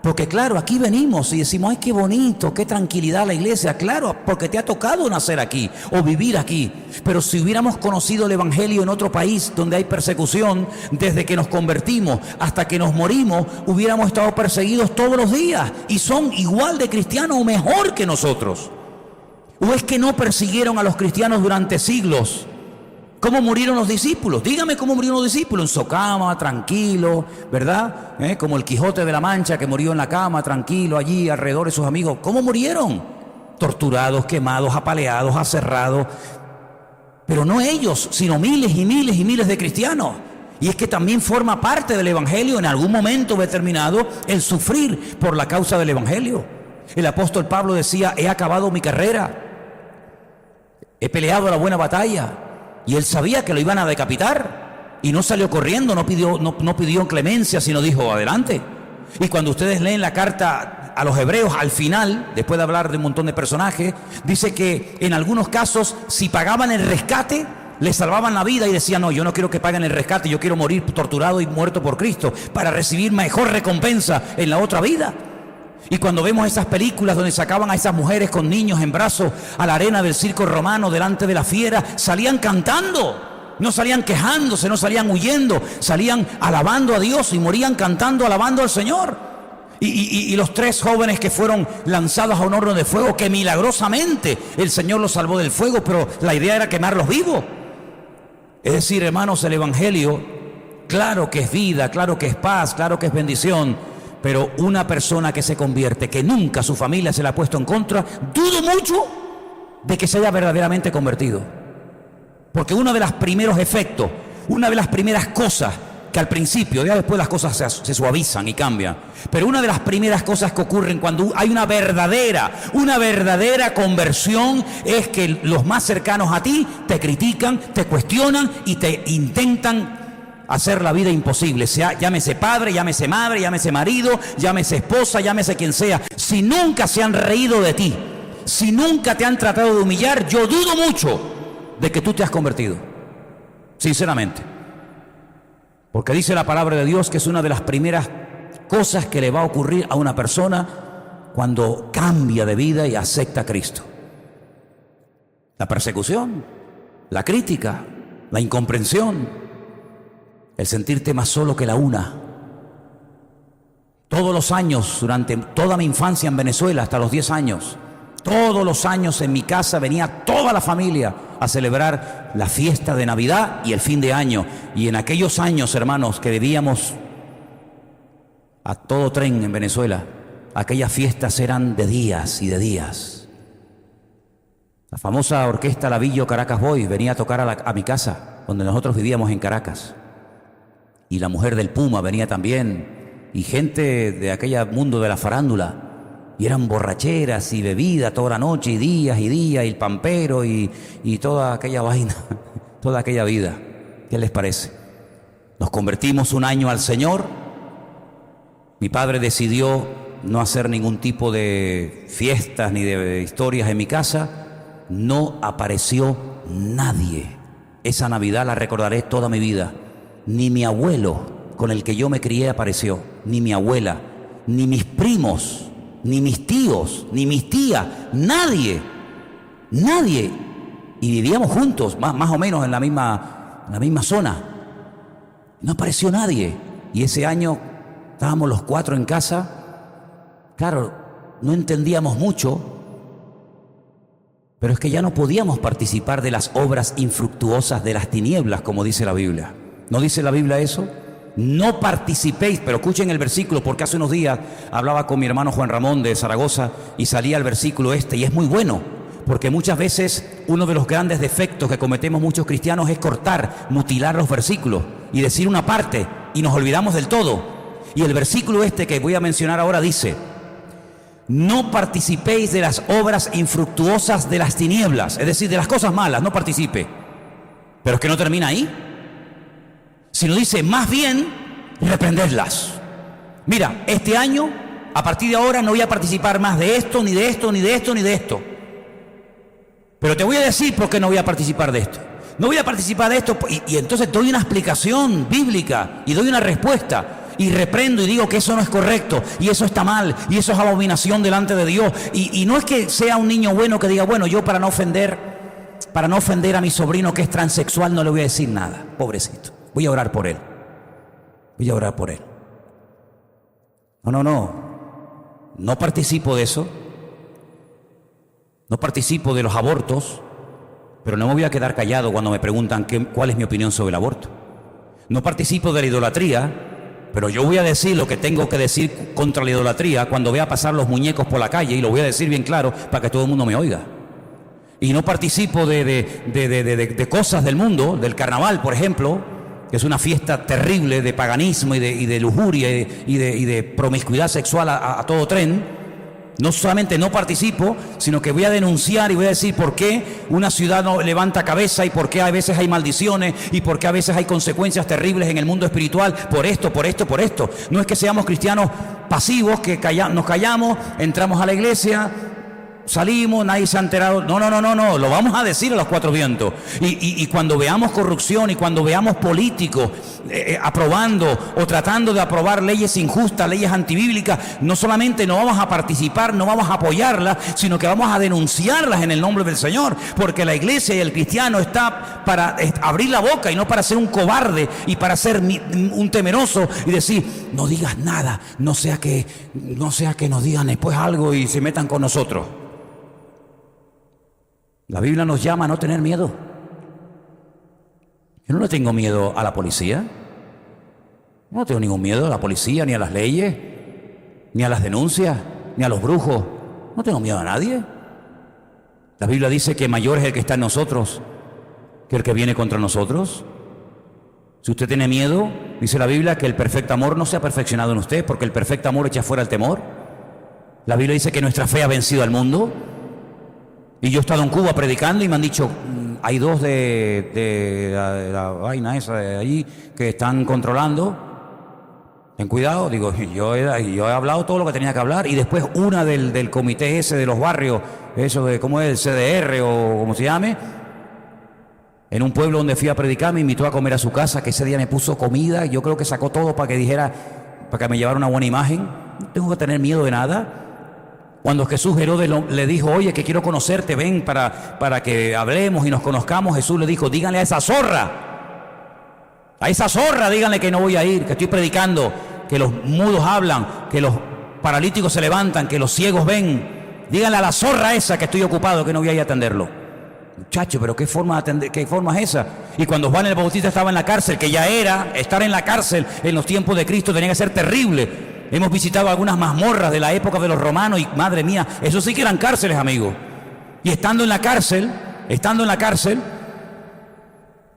Porque claro, aquí venimos y decimos: ay, qué bonito, qué tranquilidad la iglesia. Claro, porque te ha tocado nacer aquí o vivir aquí. Pero si hubiéramos conocido el evangelio en otro país donde hay persecución, desde que nos convertimos hasta que nos morimos, hubiéramos estado perseguidos todos los días. Y son igual de cristianos o mejor que nosotros. ¿O es que no persiguieron a los cristianos durante siglos? ¿Cómo murieron los discípulos? Dígame cómo murieron los discípulos. En su cama, tranquilo, ¿verdad? Como el Quijote de la Mancha, que murió en la cama, tranquilo, allí alrededor de sus amigos. ¿Cómo murieron? Torturados, quemados, apaleados, aserrados. Pero no ellos, sino miles y miles y miles de cristianos. Y es que también forma parte del evangelio en algún momento determinado el sufrir por la causa del evangelio. El apóstol Pablo decía: he acabado mi carrera, he peleado la buena batalla. Y él sabía que lo iban a decapitar y no salió corriendo, no pidió clemencia, sino dijo: adelante. Y cuando ustedes leen la carta a los hebreos, al final, después de hablar de un montón de personajes, dice que en algunos casos, si pagaban el rescate, le salvaban la vida y decían, no, yo no quiero que paguen el rescate, yo quiero morir torturado y muerto por Cristo para recibir mejor recompensa en la otra vida. Y cuando vemos esas películas donde sacaban a esas mujeres con niños en brazos a la arena del circo romano delante de la fiera, salían cantando, no salían quejándose, no salían huyendo, salían alabando a Dios y morían cantando, alabando al Señor. Y los 3 jóvenes que fueron lanzados a un horno de fuego, que milagrosamente el Señor los salvó del fuego, pero la idea era quemarlos vivos. Es decir, hermanos, el Evangelio, claro que es vida, claro que es paz, claro que es bendición, pero una persona que se convierte, que nunca su familia se la ha puesto en contra, dudo mucho de que se haya verdaderamente convertido. Porque uno de los primeros efectos, una de las primeras cosas que al principio, ya después las cosas se suavizan y cambian, pero una de las primeras cosas que ocurren cuando hay una verdadera conversión es que los más cercanos a ti te critican, te cuestionan y te intentan hacer la vida imposible, sea llámese padre, llámese madre, llámese marido, llámese esposa, llámese quien sea. Si nunca se han reído de ti, si nunca te han tratado de humillar, yo dudo mucho de que tú te has convertido, sinceramente. Porque dice la palabra de Dios que es una de las primeras cosas que le va a ocurrir a una persona cuando cambia de vida y acepta a Cristo. La persecución, la crítica, la incomprensión, el sentirte más solo que la una. Todos los años, durante toda mi infancia en Venezuela, hasta los 10 años, todos los años en mi casa venía toda la familia a celebrar la fiesta de Navidad y el fin de año. Y en aquellos años, hermanos, que vivíamos a todo tren en Venezuela, aquellas fiestas eran de días y de días. La famosa orquesta Lavillo Caracas Boys venía a tocar a mi casa, donde nosotros vivíamos en Caracas. Y la mujer del Puma venía también, y gente de aquel mundo de la farándula. Y eran borracheras y bebida toda la noche y días, y el pampero y toda aquella vaina, toda aquella vida. ¿Qué les parece? Nos convertimos un año al Señor. Mi padre decidió no hacer ningún tipo de fiestas ni de historias en mi casa. No apareció nadie. Esa Navidad la recordaré toda mi vida. Ni mi abuelo con el que yo me crié apareció, ni mi abuela, ni mis primos, ni mis tíos, ni mis tías, nadie. Y vivíamos juntos, más o menos en la misma zona. No apareció nadie. Y ese año estábamos los 4 en casa. Claro, no entendíamos mucho, pero es que ya no podíamos participar de las obras infructuosas de las tinieblas, como dice la Biblia. ¿No dice la Biblia eso? No participéis, pero escuchen el versículo, porque hace unos días hablaba con mi hermano Juan Ramón de Zaragoza y salía el versículo y es muy bueno, porque muchas veces uno de los grandes defectos que cometemos muchos cristianos es cortar, mutilar los versículos y decir una parte y nos olvidamos del todo. Y el versículo que voy a mencionar ahora dice: no participéis de las obras infructuosas de las tinieblas, es decir, de las cosas malas, no participe. Pero es que no termina ahí, sino dice, más bien, reprendedlas. Mira, este año, a partir de ahora, no voy a participar más de esto, ni de esto, ni de esto, ni de esto. Pero te voy a decir por qué no voy a participar de esto. No voy a participar de esto, y entonces doy una explicación bíblica, y doy una respuesta, y reprendo y digo que eso no es correcto, y eso está mal, y eso es abominación delante de Dios. Y no es que sea un niño bueno que diga, bueno, yo para no ofender a mi sobrino que es transexual no le voy a decir nada, pobrecito. Voy a orar por él. No participo de eso. No participo de los abortos, pero no me voy a quedar callado cuando me preguntan cuál es mi opinión sobre el aborto. No participo de la idolatría, pero yo voy a decir lo que tengo que decir contra la idolatría cuando vea pasar los muñecos por la calle, y lo voy a decir bien claro para que todo el mundo me oiga. Y no participo de cosas del mundo, del carnaval, por ejemplo, que es una fiesta terrible de paganismo y de lujuria y de promiscuidad sexual a todo tren. No solamente no participo, sino que voy a denunciar y voy a decir por qué una ciudad no levanta cabeza, y por qué a veces hay maldiciones, y por qué a veces hay consecuencias terribles en el mundo espiritual, por esto. No es que seamos cristianos pasivos, que nos callamos, entramos a la iglesia, salimos, nadie se ha enterado. No, lo vamos a decir a los cuatro vientos. Y cuando veamos corrupción y cuando veamos políticos aprobando o tratando de aprobar leyes injustas, leyes antibíblicas, no solamente no vamos a participar, no vamos a apoyarlas, sino que vamos a denunciarlas en el nombre del Señor, porque la iglesia y el cristiano está para abrir la boca y no para ser un cobarde y para ser un temeroso y decir, no digas nada, no sea que nos digan después algo y se metan con nosotros. La Biblia nos llama a no tener miedo. Yo no le tengo miedo a la policía. Yo no tengo ningún miedo a la policía, ni a las leyes, ni a las denuncias, ni a los brujos. No tengo miedo a nadie. La Biblia dice que mayor es el que está en nosotros que el que viene contra nosotros. Si usted tiene miedo, dice la Biblia que el perfecto amor no se ha perfeccionado en usted, porque el perfecto amor echa fuera el temor. La Biblia dice que nuestra fe ha vencido al mundo. Y yo he estado en Cuba predicando y me han dicho, hay dos de la vaina esa de allí que están controlando. Ten cuidado, digo, yo he hablado todo lo que tenía que hablar. Y después una del comité ese de los barrios, eso de, ¿cómo es? El CDR o como se llame. En un pueblo donde fui a predicar me invitó a comer a su casa, que ese día me puso comida. Yo creo que sacó todo para que dijera, para que me llevara una buena imagen. No tengo que tener miedo de nada. Cuando Jesús Herodes le dijo, oye, que quiero conocerte, ven para que hablemos y nos conozcamos, Jesús le dijo, díganle a esa zorra, díganle que no voy a ir, que estoy predicando, que los mudos hablan, que los paralíticos se levantan, que los ciegos ven. Díganle a la zorra esa que estoy ocupado, que no voy a ir a atenderlo. Muchacho, pero ¿qué forma es esa? Y cuando Juan el Bautista estaba en la cárcel, que ya era, estar en la cárcel en los tiempos de Cristo tenía que ser terrible. Hemos visitado algunas mazmorras de la época de los romanos y madre mía, eso sí que eran cárceles, amigos. Y estando en la cárcel,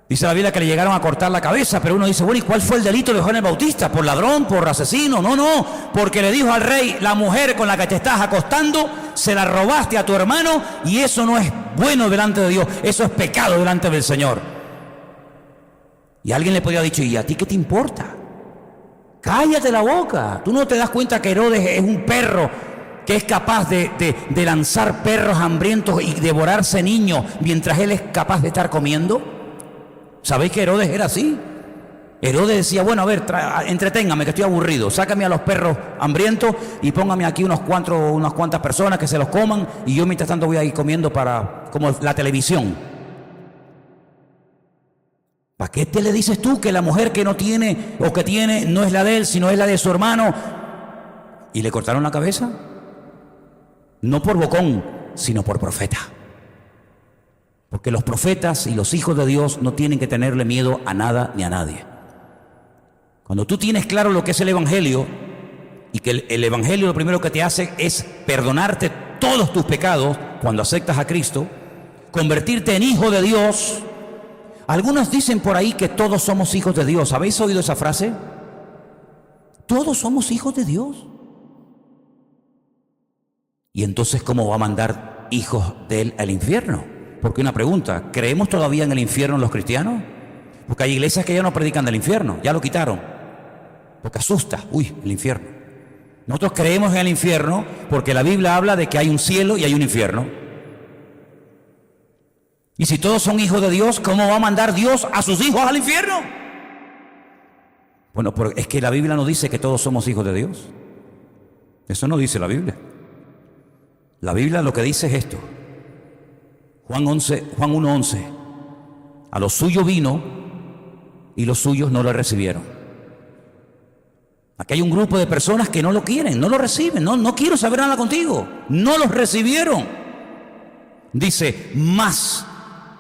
dice la Biblia que le llegaron a cortar la cabeza, pero uno dice, bueno, ¿y cuál fue el delito de Juan el Bautista? ¿Por ladrón? ¿Por asesino? No, porque le dijo al rey, la mujer con la que te estás acostando, se la robaste a tu hermano y eso no es bueno delante de Dios, eso es pecado delante del Señor. Y alguien le podía haber dicho, ¿y a ti qué te importa? Cállate la boca. ¿Tú no te das cuenta que Herodes es un perro que es capaz de lanzar perros hambrientos y devorarse niños mientras él es capaz de estar comiendo? ¿Sabéis que Herodes era así? Herodes decía, bueno, a ver, entreténgame que estoy aburrido, sácame a los perros hambrientos y póngame aquí unas cuantas personas que se los coman y yo mientras tanto voy a ir comiendo como la televisión. ¿Para qué te le dices tú que la mujer que no tiene o que tiene no es la de él, sino es la de su hermano? ¿Y le cortaron la cabeza? No por bocón, sino por profeta. Porque los profetas y los hijos de Dios no tienen que tenerle miedo a nada ni a nadie. Cuando tú tienes claro lo que es el Evangelio, y que el Evangelio lo primero que te hace es perdonarte todos tus pecados cuando aceptas a Cristo, convertirte en hijo de Dios. Algunos dicen por ahí que todos somos hijos de Dios. ¿Habéis oído esa frase? Todos somos hijos de Dios. Y entonces, ¿cómo va a mandar hijos de Él al infierno? Porque una pregunta, ¿creemos todavía en el infierno los cristianos? Porque hay iglesias que ya no predican del infierno, ya lo quitaron. Porque asusta, el infierno. Nosotros creemos en el infierno porque la Biblia habla de que hay un cielo y hay un infierno. Y si todos son hijos de Dios, ¿cómo va a mandar Dios a sus hijos al infierno? Bueno, pero es que la Biblia no dice que todos somos hijos de Dios. Eso no dice la Biblia. La Biblia lo que dice es esto. Juan 1:11. A los suyos vino y los suyos no lo recibieron. Aquí hay un grupo de personas que no lo quieren, no lo reciben, no quiero saber nada contigo. No los recibieron. Dice, más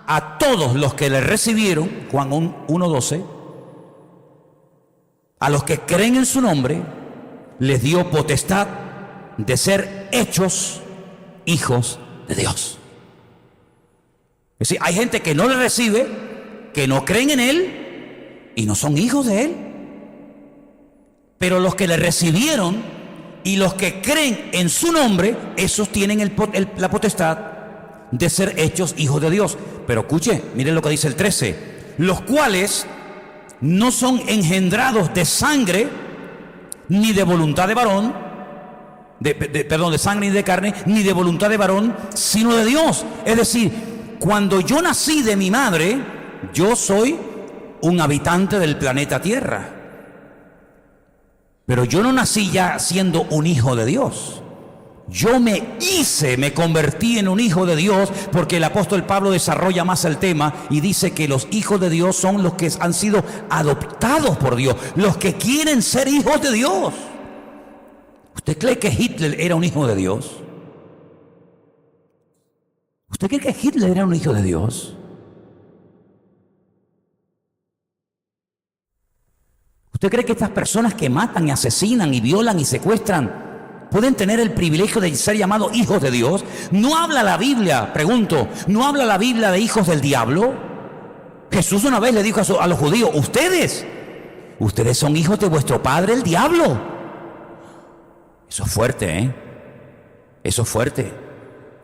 a todos los que le recibieron, Juan 1:12, a los que creen en su nombre, les dio potestad de ser hechos hijos de Dios. Es decir, hay gente que no le recibe, que no creen en Él y no son hijos de Él. Pero los que le recibieron y los que creen en su nombre, esos tienen la potestad de ser hechos hijos de Dios. Pero escuche, miren lo que dice el 13. Los cuales no son engendrados de sangre, ni de voluntad de varón, de sangre ni de carne, ni de voluntad de varón, sino de Dios. Es decir, cuando yo nací de mi madre, yo soy un habitante del planeta Tierra. Pero yo no nací ya siendo un hijo de Dios. Yo me convertí en un hijo de Dios, porque el apóstol Pablo desarrolla más el tema y dice que los hijos de Dios son los que han sido adoptados por Dios, los que quieren ser hijos de Dios. ¿Usted cree que Hitler era un hijo de Dios? ¿Usted cree que Hitler era un hijo de Dios? ¿Usted cree que estas personas que matan y asesinan y violan y secuestran pueden tener el privilegio de ser llamados hijos de Dios? ¿No habla la Biblia, pregunto, no habla la Biblia de hijos del diablo? Jesús una vez le dijo a los judíos: ustedes son hijos de vuestro padre el diablo. Eso es fuerte, ¿eh? Eso es fuerte.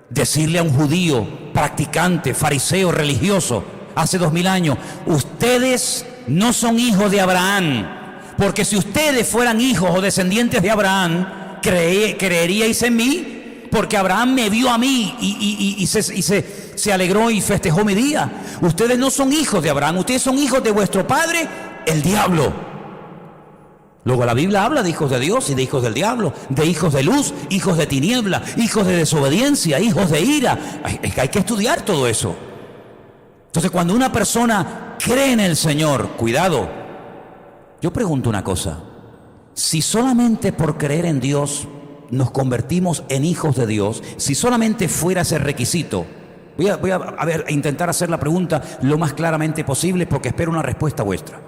Decirle a un judío practicante, fariseo, religioso, hace 2000 años: ustedes no son hijos de Abraham, porque si ustedes fueran hijos o descendientes de Abraham, creeríais en mí, porque Abraham me vio a mí y se alegró y festejó mi día. Ustedes no son hijos de Abraham, ustedes son hijos de vuestro padre el diablo. Luego la Biblia habla de hijos de Dios y de hijos del diablo, de hijos de luz, hijos de tiniebla, hijos de desobediencia, hijos de ira. Es que hay que estudiar todo eso. Entonces, cuando una persona cree en el Señor, cuidado, yo pregunto una cosa: si solamente por creer en Dios nos convertimos en hijos de Dios, si solamente fuera ese requisito, voy a intentar hacer la pregunta lo más claramente posible, porque espero una respuesta vuestra.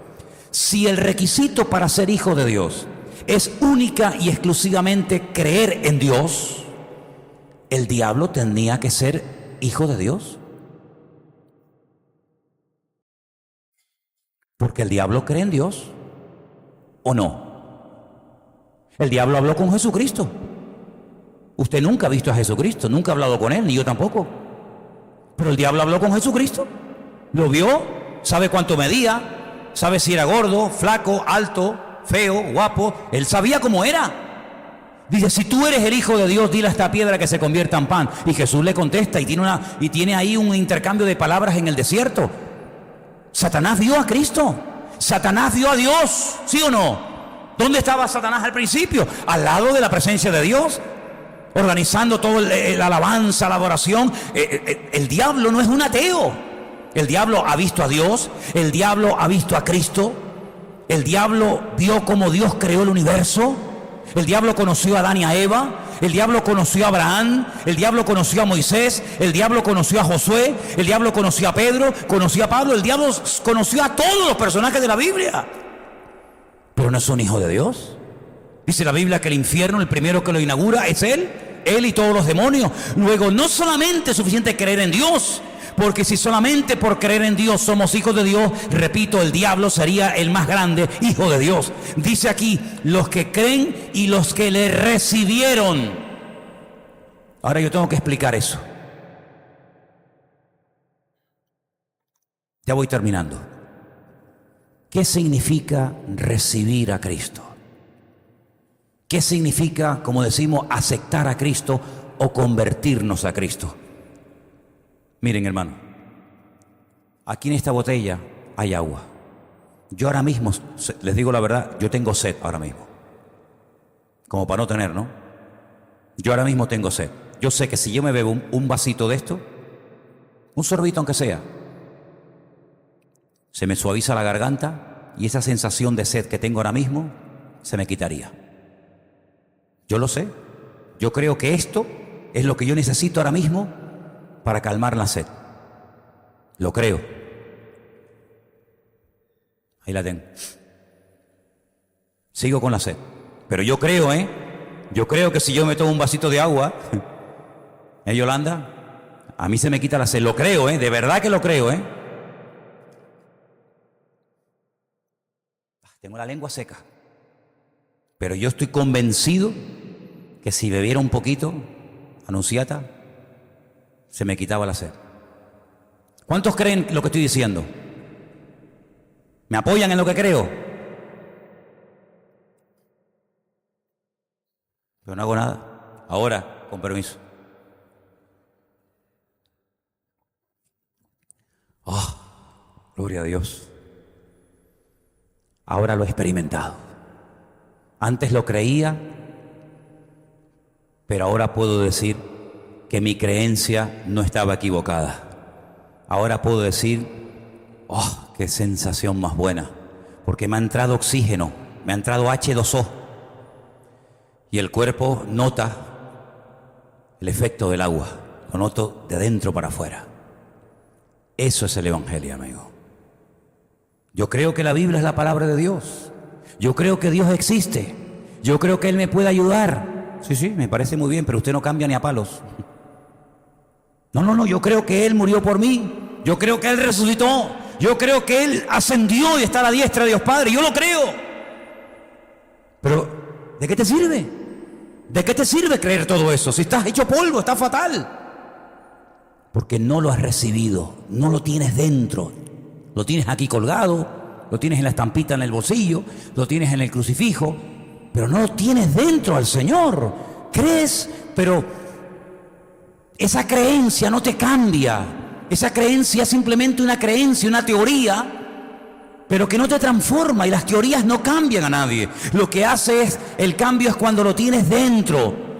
Si el requisito para ser hijo de Dios es única y exclusivamente creer en Dios, ¿el diablo tenía que ser hijo de Dios? Porque el diablo cree en Dios, ¿o no? El diablo habló con Jesucristo. Usted nunca ha visto a Jesucristo, nunca ha hablado con él, ni yo tampoco. Pero el diablo habló con Jesucristo, lo vio, sabe cuánto medía, sabe si era gordo, flaco, alto, feo, guapo. Él sabía cómo era. Dice: si tú eres el Hijo de Dios, dile a esta piedra que se convierta en pan. Y Jesús le contesta y tiene ahí un intercambio de palabras en el desierto. Satanás vio a Cristo, Satanás vio a Dios, ¿sí o no? ¿Dónde estaba Satanás al principio? Al lado de la presencia de Dios, organizando toda la alabanza, la adoración. El diablo no es un ateo. El diablo ha visto a Dios, el diablo ha visto a Cristo, el diablo vio cómo Dios creó el universo, el diablo conoció a Adán y a Eva, el diablo conoció a Abraham, el diablo conoció a Moisés, el diablo conoció a Josué, el diablo conoció a Pedro, conoció a Pablo, el diablo conoció a todos los personajes de la Biblia. Pero no es un hijo de Dios. Dice la Biblia que el infierno, el primero que lo inaugura es él y todos los demonios. Luego, no solamente es suficiente creer en Dios, porque si solamente por creer en Dios somos hijos de Dios, repito, el diablo sería el más grande hijo de Dios. Dice aquí: los que creen y los que le recibieron. Ahora yo tengo que explicar eso. Ya voy terminando. ¿Qué significa recibir a Cristo? ¿Qué significa, como decimos, aceptar a Cristo o convertirnos a Cristo? Miren, hermano, aquí en esta botella hay agua. Yo ahora mismo, les digo la verdad, yo tengo sed ahora mismo. Como para no tener, ¿no? Yo ahora mismo tengo sed. Yo sé que si yo me bebo un vasito de esto, un sorbito aunque sea, se me suaviza la garganta y esa sensación de sed que tengo ahora mismo se me quitaría. Yo lo sé. Yo creo que esto es lo que yo necesito ahora mismo para calmar la sed. Lo creo. Ahí la tengo. Sigo con la sed. Pero yo creo, yo creo que si yo me tomo un vasito de agua, Yolanda, a mí se me quita la sed. Lo creo, de verdad que lo creo, Tengo la lengua seca. Pero yo estoy convencido que si bebiera un poquito, Anunciata, se me quitaba la sed. ¿Cuántos creen lo que estoy diciendo? ¿Me apoyan en lo que creo? Pero no hago nada. Ahora, con permiso. Oh, gloria a Dios. Ahora lo he experimentado. Antes lo creía, pero ahora puedo decir que mi creencia no estaba equivocada. Ahora puedo decir, oh, qué sensación más buena, porque me ha entrado oxígeno, me ha entrado H2O, y el cuerpo nota el efecto del agua, lo noto de dentro para afuera. Eso es el Evangelio, amigo. Yo creo que la Biblia es la palabra de Dios. Yo creo que Dios existe. Yo creo que Él me puede ayudar. Sí, me parece muy bien, pero usted no cambia ni a palos. No, yo creo que Él murió por mí. Yo creo que Él resucitó. Yo creo que Él ascendió y está a la diestra de Dios Padre. Yo lo creo. Pero, ¿de qué te sirve? ¿De qué te sirve creer todo eso? Si estás hecho polvo, estás fatal. Porque no lo has recibido, no lo tienes dentro. Lo tienes aquí colgado, lo tienes en la estampita en el bolsillo, lo tienes en el crucifijo, pero no lo tienes dentro al Señor. Crees, pero esa creencia no te cambia. Esa creencia es simplemente una creencia, una teoría, pero que no te transforma, y las teorías no cambian a nadie. Lo que hace es, el cambio es cuando lo tienes dentro.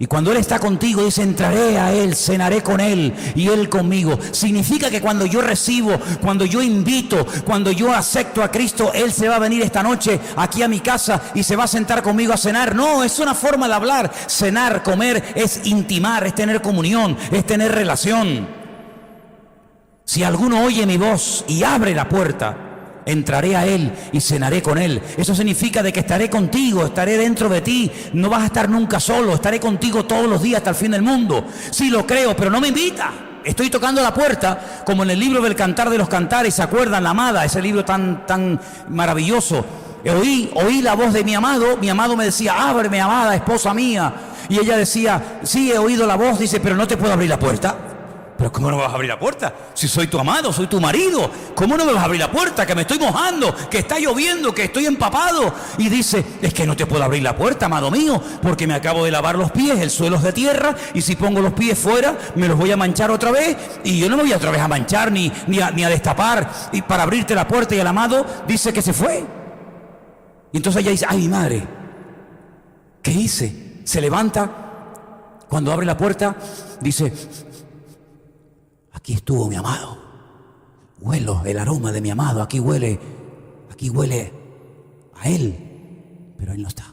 Y cuando Él está contigo, dice, entraré a Él, cenaré con Él y Él conmigo. Significa que cuando yo recibo, cuando yo invito, cuando yo acepto a Cristo, Él se va a venir esta noche aquí a mi casa y se va a sentar conmigo a cenar. No, es una forma de hablar. Cenar, comer, es intimar, es tener comunión, es tener relación. Si alguno oye mi voz y abre la puerta, entraré a Él y cenaré con Él. Eso significa de que estaré contigo, estaré dentro de ti. No vas a estar nunca solo, estaré contigo todos los días hasta el fin del mundo. Sí, lo creo, pero no me invita. Estoy tocando la puerta, como en el libro del Cantar de los Cantares. ¿Se acuerdan? La Amada, ese libro tan maravilloso. Oí la voz de mi amado me decía, ábreme, amada, esposa mía. Y ella decía, sí, he oído la voz, dice, pero no te puedo abrir la puerta. Pero ¿cómo no me vas a abrir la puerta? Si soy tu amado, soy tu marido. ¿Cómo no me vas a abrir la puerta? Que me estoy mojando, que está lloviendo, que estoy empapado. Y dice, es que no te puedo abrir la puerta, amado mío, porque me acabo de lavar los pies, el suelo es de tierra, y si pongo los pies fuera, me los voy a manchar otra vez, y yo no me voy otra vez a manchar ni a destapar. Y para abrirte la puerta, y el amado dice que se fue. Y entonces ella dice, ay, mi madre, ¿qué hice? Se levanta, cuando abre la puerta, dice, aquí estuvo mi amado. Huelo el aroma de mi amado. Aquí huele a Él. Pero Él no está.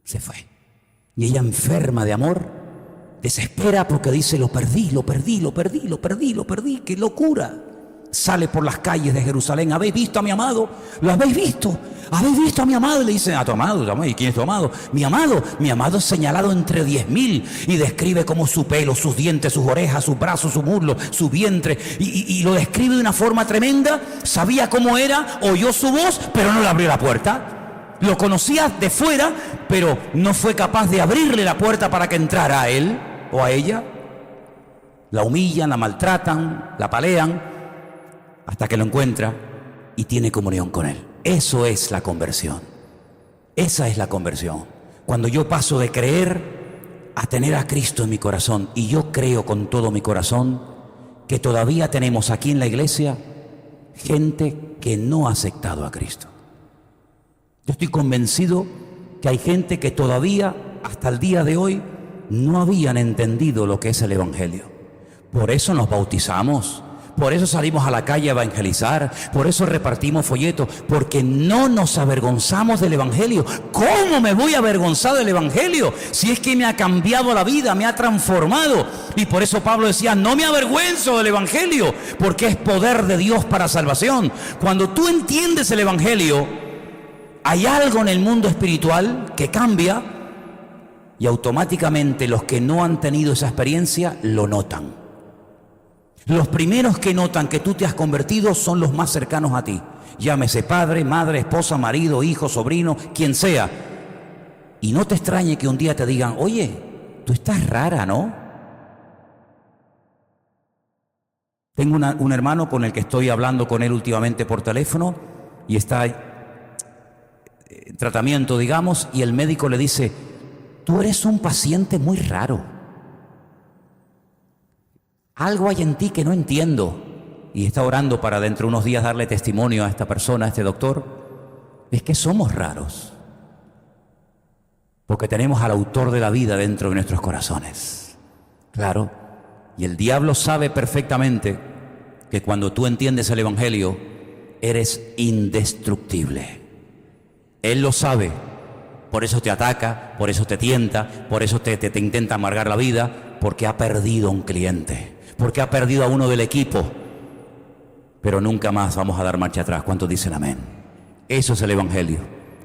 Se fue. Y ella, enferma de amor, desespera porque dice, lo perdí. ¡Qué locura! Sale por las calles de Jerusalén. ¿Habéis visto a mi amado? ¿Lo habéis visto? ¿Habéis visto a mi amado? Y le dicen, a tu amado. ¿Y quién es tu amado? Mi amado es señalado entre 10.000, y describe como su pelo, sus dientes, sus orejas, sus brazos, su muslo, su vientre, y lo describe de una forma tremenda. Sabía cómo era, oyó su voz, pero no le abrió la puerta. Lo conocía de fuera, pero no fue capaz de abrirle la puerta para que entrara a él o a ella. La humillan, la maltratan, la apalean, hasta que lo encuentra y tiene comunión con Él. Eso es la conversión. Esa es la conversión. Cuando yo paso de creer a tener a Cristo en mi corazón, y yo creo con todo mi corazón que todavía tenemos aquí en la iglesia gente que no ha aceptado a Cristo. Yo estoy convencido que hay gente que todavía, hasta el día de hoy, no habían entendido lo que es el Evangelio. Por eso nos bautizamos. Por eso salimos a la calle a evangelizar, por eso repartimos folletos, porque no nos avergonzamos del Evangelio. ¿Cómo me voy a avergonzar del Evangelio? Si es que me ha cambiado la vida, me ha transformado. Y por eso Pablo decía, no me avergüenzo del Evangelio, porque es poder de Dios para salvación. Cuando tú entiendes el Evangelio, hay algo en el mundo espiritual que cambia, y automáticamente los que no han tenido esa experiencia lo notan. Los primeros que notan que tú te has convertido son los más cercanos a ti. Llámese padre, madre, esposa, marido, hijo, sobrino, quien sea. Y no te extrañe que un día te digan, oye, tú estás rara, ¿no? Tengo un hermano con el que estoy hablando con él últimamente por teléfono, y está en tratamiento, digamos, y el médico le dice, tú eres un paciente muy raro. Algo hay en ti que no entiendo. Y está orando para dentro de unos días darle testimonio a esta persona, a este doctor. Es que somos raros. Porque tenemos al autor de la vida dentro de nuestros corazones. Claro. Y el diablo sabe perfectamente que cuando tú entiendes el Evangelio, eres indestructible. Él lo sabe. Por eso te ataca, por eso te tienta, por eso te intenta amargar la vida, porque ha perdido un cliente, porque ha perdido a uno del equipo. Pero nunca más vamos a dar marcha atrás. ¿Cuántos dicen amén? Eso es el Evangelio.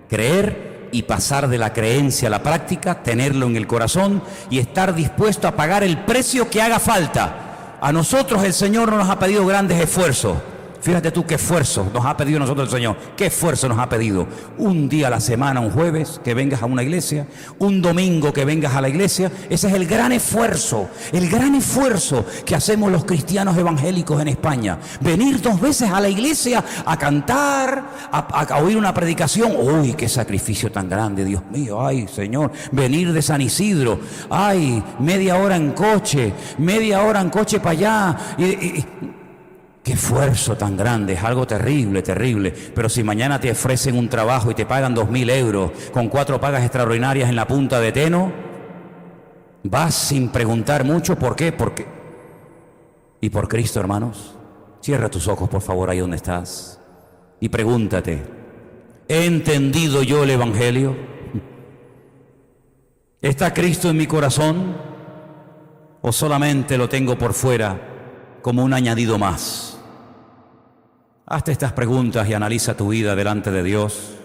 Creer y pasar de la creencia a la práctica, tenerlo en el corazón y estar dispuesto a pagar el precio que haga falta. A nosotros el Señor no nos ha pedido grandes esfuerzos. Fíjate tú qué esfuerzo nos ha pedido a nosotros el Señor. ¿Qué esfuerzo nos ha pedido? Un día a la semana, un jueves, que vengas a una iglesia. Un domingo que vengas a la iglesia. Ese es el gran esfuerzo que hacemos los cristianos evangélicos en España. Venir 2 veces a la iglesia a cantar, a oír una predicación. ¡Uy, qué sacrificio tan grande, Dios mío! ¡Ay, Señor! Venir de San Isidro. ¡Ay, media hora en coche para allá! ¡Qué esfuerzo tan grande! Es algo terrible, terrible. Pero si mañana te ofrecen un trabajo y te pagan 2.000 euros con 4 pagas extraordinarias en la punta de Teno, vas sin preguntar mucho. ¿Por qué? Porque... Y por Cristo, hermanos, cierra tus ojos, por favor, ahí donde estás, y pregúntate: ¿he entendido yo el Evangelio? ¿Está Cristo en mi corazón? ¿O solamente lo tengo por fuera como un añadido más? Hazte estas preguntas y analiza tu vida delante de Dios,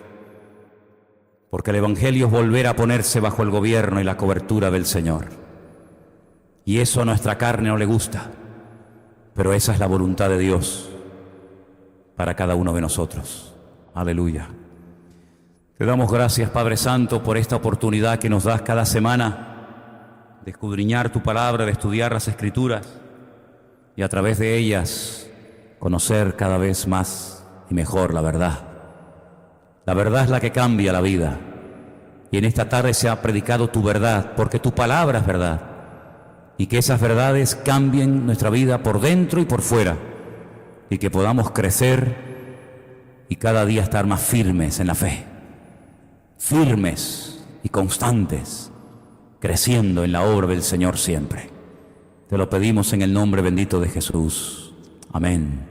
porque el Evangelio es volver a ponerse bajo el gobierno y la cobertura del Señor. Y eso a nuestra carne no le gusta, pero esa es la voluntad de Dios para cada uno de nosotros. Aleluya. Te damos gracias, Padre Santo, por esta oportunidad que nos das cada semana de escudriñar tu palabra, de estudiar las Escrituras y a través de ellas conocer cada vez más y mejor la verdad. La verdad es la que cambia la vida. Y en esta tarde se ha predicado tu verdad, porque tu palabra es verdad. Y que esas verdades cambien nuestra vida por dentro y por fuera. Y que podamos crecer y cada día estar más firmes en la fe. Firmes y constantes, creciendo en la obra del Señor siempre. Te lo pedimos en el nombre bendito de Jesús. Amén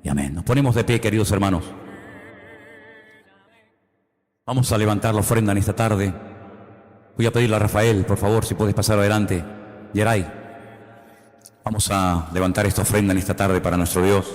y amén. Nos ponemos de pie, queridos hermanos. Vamos a levantar la ofrenda en esta tarde. Voy a pedirle a Rafael, por favor, si puedes pasar adelante. Yeray, vamos a levantar esta ofrenda en esta tarde para nuestro Dios.